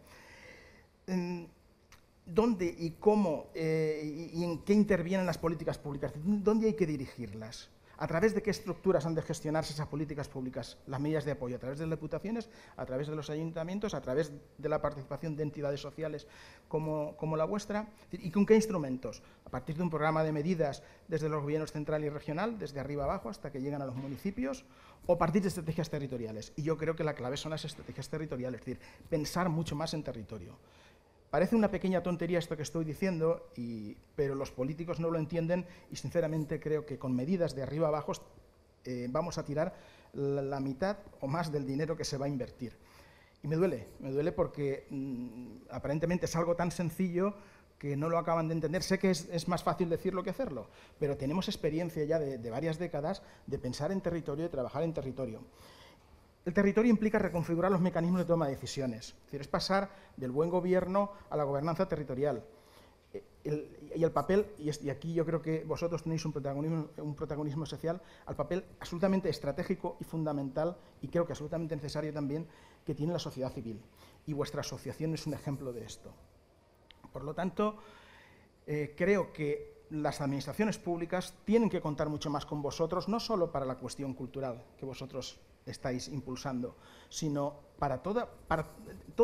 ¿Dónde y cómo y en qué intervienen las políticas públicas? ¿Dónde hay que dirigirlas? ¿A través de qué estructuras han de gestionarse esas políticas públicas, las medidas de apoyo? ¿A través de las diputaciones, a través de los ayuntamientos, a través de la participación de entidades sociales como la vuestra? ¿Y con qué instrumentos? A partir de un programa de medidas desde los gobiernos central y regional, desde arriba abajo hasta que llegan a los municipios, o a partir de estrategias territoriales. Y yo creo que la clave son las estrategias territoriales, es decir, pensar mucho más en territorio. Parece una pequeña tontería esto que estoy diciendo, pero los políticos no lo entienden y sinceramente creo que con medidas de arriba abajo vamos a tirar la mitad o más del dinero que se va a invertir. Y me duele porque aparentemente es algo tan sencillo que no lo acaban de entender. Sé que es más fácil decirlo que hacerlo, pero tenemos experiencia ya de varias décadas de pensar en territorio, de trabajar en territorio. El territorio implica reconfigurar los mecanismos de toma de decisiones, es decir, es pasar del buen gobierno a la gobernanza territorial. el papel, y aquí yo creo que vosotros tenéis un protagonismo social, al papel absolutamente estratégico y fundamental, y creo que absolutamente necesario también, que tiene la sociedad civil. Y vuestra asociación es un ejemplo de esto. Por lo tanto, creo que las administraciones públicas tienen que contar mucho más con vosotros, no solo para la cuestión cultural que vosotros estáis impulsando, sino para todo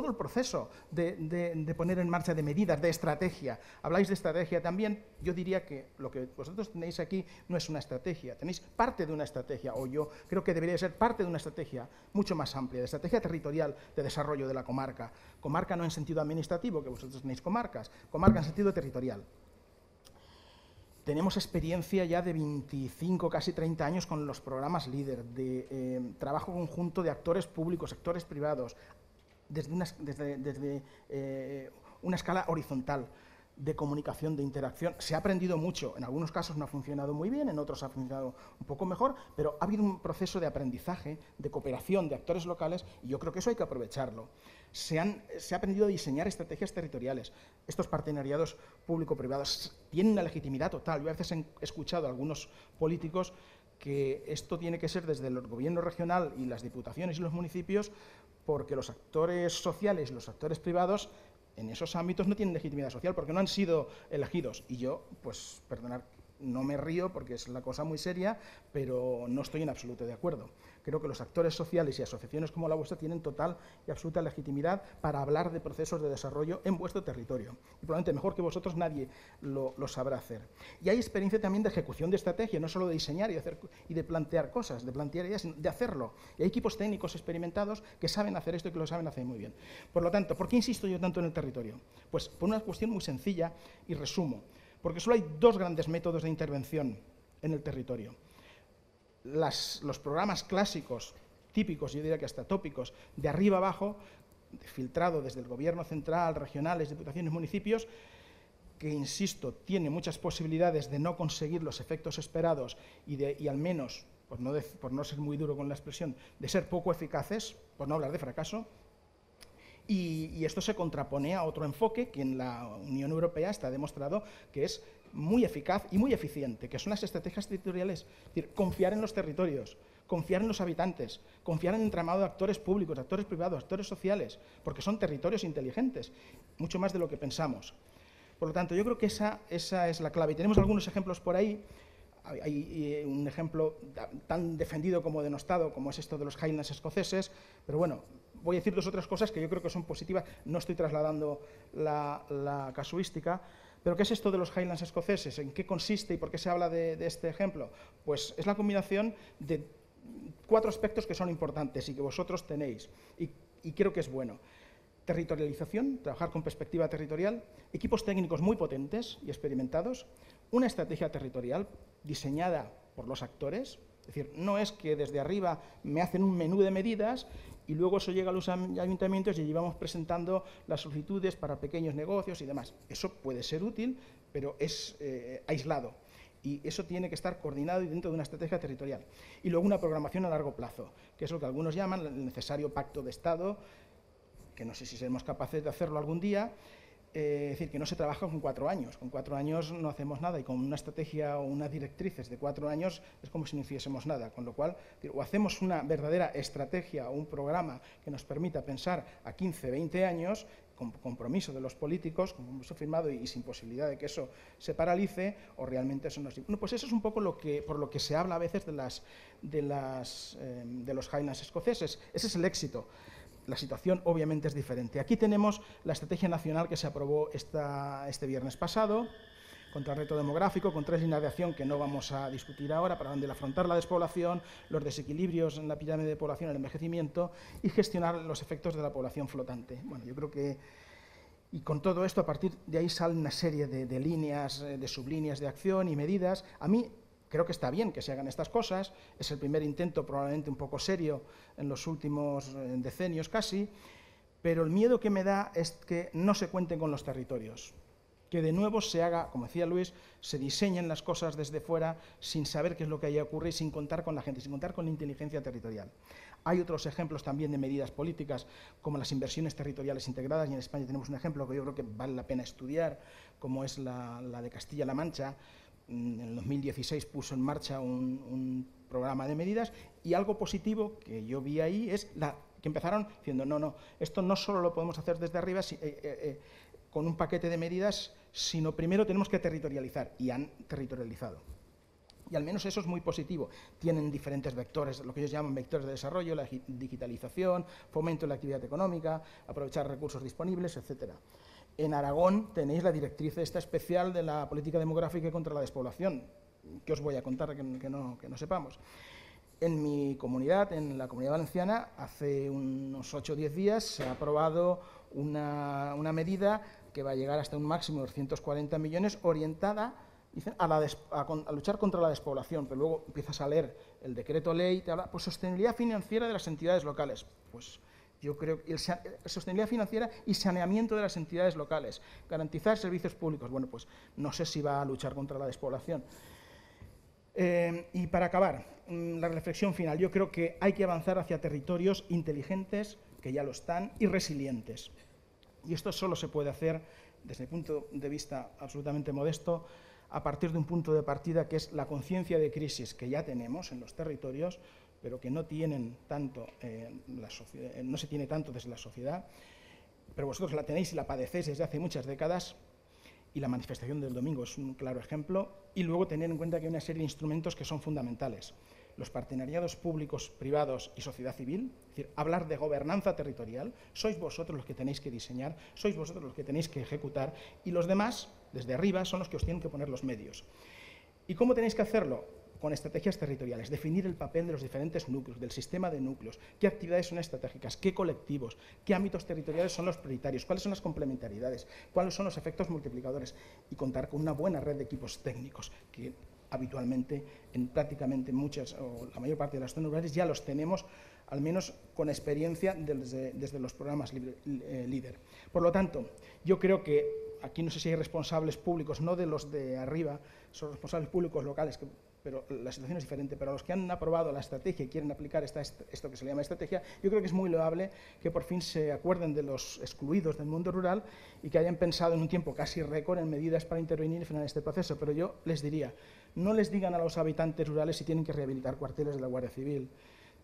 el proceso de poner en marcha de medidas, de estrategia. Habláis de estrategia también, yo diría que lo que vosotros tenéis aquí no es una estrategia, tenéis parte de una estrategia, o yo creo que debería ser parte de una estrategia mucho más amplia, de estrategia territorial de desarrollo de la comarca. Comarca no en sentido administrativo, que vosotros tenéis comarcas, comarca en sentido territorial. Tenemos experiencia ya de 25, casi 30 años con los programas LEADER, de trabajo conjunto de actores públicos, actores privados, desde una escala horizontal de comunicación, de interacción. Se ha aprendido mucho, en algunos casos no ha funcionado muy bien, en otros ha funcionado un poco mejor, pero ha habido un proceso de aprendizaje, de cooperación de actores locales, y yo creo que eso hay que aprovecharlo. Se ha aprendido a diseñar estrategias territoriales. Estos partenariados público-privados tienen una legitimidad total. Yo a veces he escuchado a algunos políticos que esto tiene que ser desde el gobierno regional y las diputaciones y los municipios, porque los actores sociales y los actores privados en esos ámbitos no tienen legitimidad social porque no han sido elegidos. Y yo, pues, perdonad, no me río porque es la cosa muy seria, pero no estoy en absoluto de acuerdo. Creo que los actores sociales y asociaciones como la vuestra tienen total y absoluta legitimidad para hablar de procesos de desarrollo en vuestro territorio. Y probablemente mejor que vosotros nadie lo sabrá hacer. Y hay experiencia también de ejecución de estrategia, no solo de diseñar y de plantear cosas, de plantear ideas, sino de hacerlo. Y hay equipos técnicos experimentados que saben hacer esto y que lo saben hacer muy bien. Por lo tanto, ¿por qué insisto yo tanto en el territorio? Pues por una cuestión muy sencilla y resumo. Porque solo hay dos grandes métodos de intervención en el territorio. Los programas clásicos, típicos, yo diría que hasta tópicos, de arriba abajo, filtrado desde el gobierno central, regionales, diputaciones, municipios, que, insisto, tiene muchas posibilidades de no conseguir los efectos esperados y al menos, por no ser muy duro con la expresión, de ser poco eficaces, por no hablar de fracaso. Y esto se contrapone a otro enfoque que en la Unión Europea está demostrado que es muy eficaz y muy eficiente, que son las estrategias territoriales. Es decir, confiar en los territorios, confiar en los habitantes, confiar en el entramado de actores públicos, de actores privados, actores sociales, porque son territorios inteligentes, mucho más de lo que pensamos. Por lo tanto, yo creo que esa es la clave. Y tenemos algunos ejemplos por ahí. Hay un ejemplo tan defendido como denostado como es esto de los Highlands escoceses, pero bueno, voy a decir dos otras cosas que yo creo que son positivas, no estoy trasladando la casuística, pero ¿qué es esto de los Highlands escoceses? ¿En qué consiste y por qué se habla de este ejemplo? Pues es la combinación de 4 aspectos que son importantes y que vosotros tenéis, y creo que es bueno. Territorialización, trabajar con perspectiva territorial, equipos técnicos muy potentes y experimentados, una estrategia territorial diseñada por los actores, es decir, no es que desde arriba me hacen un menú de medidas y luego eso llega a los ayuntamientos y allí vamos presentando las solicitudes para pequeños negocios y demás. Eso puede ser útil, pero es aislado. Y eso tiene que estar coordinado y dentro de una estrategia territorial. Y luego una programación a largo plazo, que es lo que algunos llaman el necesario pacto de Estado, que no sé si seremos capaces de hacerlo algún día. Es decir, que no se trabaja con 4 años. Con 4 años no hacemos nada y con una estrategia o unas directrices de 4 años es como si no hiciésemos nada. Con lo cual, o hacemos una verdadera estrategia o un programa que nos permita pensar a 15, 20 años, con compromiso de los políticos, con compromiso firmado y sin posibilidad de que eso se paralice, o realmente eso no es. Bueno, pues eso es un poco por lo que se habla a veces de los Highlands escoceses. Ese es el éxito. La situación obviamente es diferente. Aquí tenemos la estrategia nacional que se aprobó este viernes pasado, contra el reto demográfico, con 3 líneas de acción que no vamos a discutir ahora, para donde afrontar la despoblación, los desequilibrios en la pirámide de población, el envejecimiento y gestionar los efectos de la población flotante. Bueno, yo creo que, y con todo esto, a partir de ahí sale una serie de líneas, de sublíneas de acción y medidas. A mí creo que está bien que se hagan estas cosas, es el primer intento probablemente un poco serio en los últimos decenios casi, pero el miedo que me da es que no se cuenten con los territorios, que de nuevo se haga, como decía Luis, se diseñen las cosas desde fuera sin saber qué es lo que allí ocurre y sin contar con la gente, sin contar con la inteligencia territorial. Hay otros ejemplos también de medidas políticas, como las inversiones territoriales integradas, y en España tenemos un ejemplo que yo creo que vale la pena estudiar, como es la de Castilla-La Mancha. En el 2016 puso en marcha un programa de medidas, y algo positivo que yo vi ahí es que empezaron diciendo, no, esto no solo lo podemos hacer desde arriba con un paquete de medidas, sino primero tenemos que territorializar, y han territorializado. Y al menos eso es muy positivo. Tienen diferentes vectores, lo que ellos llaman vectores de desarrollo, la digitalización, fomento de la actividad económica, aprovechar recursos disponibles, etc. En Aragón tenéis la directriz esta especial de la política demográfica y contra la despoblación, que os voy a contar que no sepamos. En mi comunidad, en la Comunidad Valenciana, hace unos 8 o 10 días se ha aprobado una medida que va a llegar hasta un máximo de 240 millones orientada a luchar contra la despoblación, pero luego empiezas a leer el decreto ley, te habla, pues sostenibilidad financiera de las entidades locales. Pues yo creo que sostenibilidad financiera y saneamiento de las entidades locales, garantizar servicios públicos. Bueno, pues no sé si va a luchar contra la despoblación. Y para acabar, la reflexión final, yo creo que hay que avanzar hacia territorios inteligentes, que ya lo están, y resilientes. Y esto solo se puede hacer, desde mi punto de vista absolutamente modesto, a partir de un punto de partida que es la conciencia de crisis que ya tenemos en los territorios, pero que no tienen tanto no se tiene tanto desde la sociedad, pero vosotros la tenéis y la padecéis desde hace muchas décadas, y la manifestación del domingo es un claro ejemplo, y luego tener en cuenta que hay una serie de instrumentos que son fundamentales. Los partenariados públicos, privados y sociedad civil, es decir, hablar de gobernanza territorial, sois vosotros los que tenéis que diseñar, sois vosotros los que tenéis que ejecutar, y los demás, desde arriba, son los que os tienen que poner los medios. ¿Y cómo tenéis que hacerlo? Con estrategias territoriales, definir el papel de los diferentes núcleos, del sistema de núcleos, qué actividades son estratégicas, qué colectivos, qué ámbitos territoriales son los prioritarios, cuáles son las complementariedades, cuáles son los efectos multiplicadores, y contar con una buena red de equipos técnicos que habitualmente, en prácticamente muchas o la mayor parte de las zonas rurales ya los tenemos, al menos con experiencia desde los programas LEADER. Por lo tanto, yo creo que aquí no sé si hay responsables públicos, no de los de arriba, son responsables públicos locales, pero la situación es diferente, pero a los que han aprobado la estrategia y quieren aplicar esto que se le llama estrategia, yo creo que es muy loable que por fin se acuerden de los excluidos del mundo rural y que hayan pensado en un tiempo casi récord en medidas para intervenir y frenar este proceso. Pero yo les diría, no les digan a los habitantes rurales si tienen que rehabilitar cuarteles de la Guardia Civil,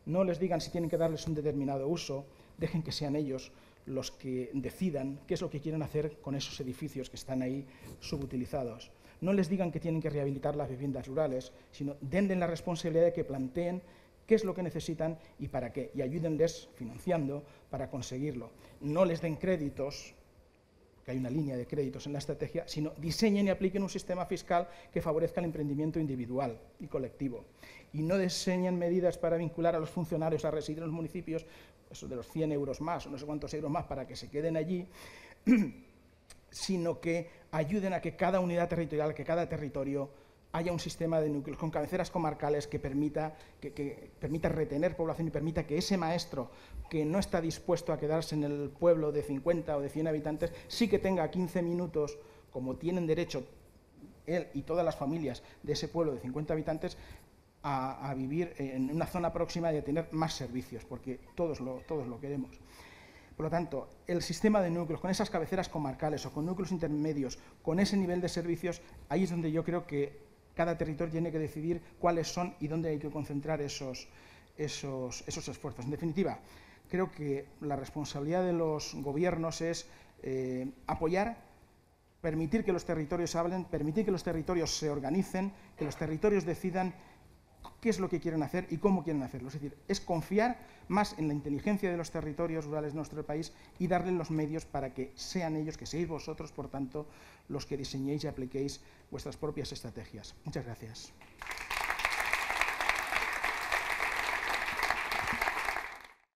no les digan si tienen que darles un determinado uso, dejen que sean ellos los que decidan qué es lo que quieren hacer con esos edificios que están ahí subutilizados. No les digan que tienen que rehabilitar las viviendas rurales, sino denles la responsabilidad de que planteen qué es lo que necesitan y para qué, y ayúdenles financiando para conseguirlo. No les den créditos, que hay una línea de créditos en la estrategia, sino diseñen y apliquen un sistema fiscal que favorezca el emprendimiento individual y colectivo. Y no diseñen medidas para vincular a los funcionarios a residir en los municipios, eso de los 100 euros más o no sé cuántos euros más para que se queden allí, sino que ayuden a que cada unidad territorial, que cada territorio haya un sistema de núcleos con cabeceras comarcales que permita retener población y permita que ese maestro que no está dispuesto a quedarse en el pueblo de 50 o de 100 habitantes, sí que tenga 15 minutos, como tienen derecho él y todas las familias de ese pueblo de 50 habitantes, a vivir en una zona próxima y a tener más servicios, porque todos lo queremos. Por lo tanto, el sistema de núcleos, con esas cabeceras comarcales o con núcleos intermedios, con ese nivel de servicios, ahí es donde yo creo que cada territorio tiene que decidir cuáles son y dónde hay que concentrar esos esfuerzos. En definitiva, creo que la responsabilidad de los gobiernos es apoyar, permitir que los territorios hablen, permitir que los territorios se organicen, que los territorios decidan qué es lo que quieren hacer y cómo quieren hacerlo. Es decir, es confiar más en la inteligencia de los territorios rurales de nuestro país y darles los medios para que sean ellos, que seáis vosotros, por tanto, los que diseñéis y apliquéis vuestras propias estrategias. Muchas gracias.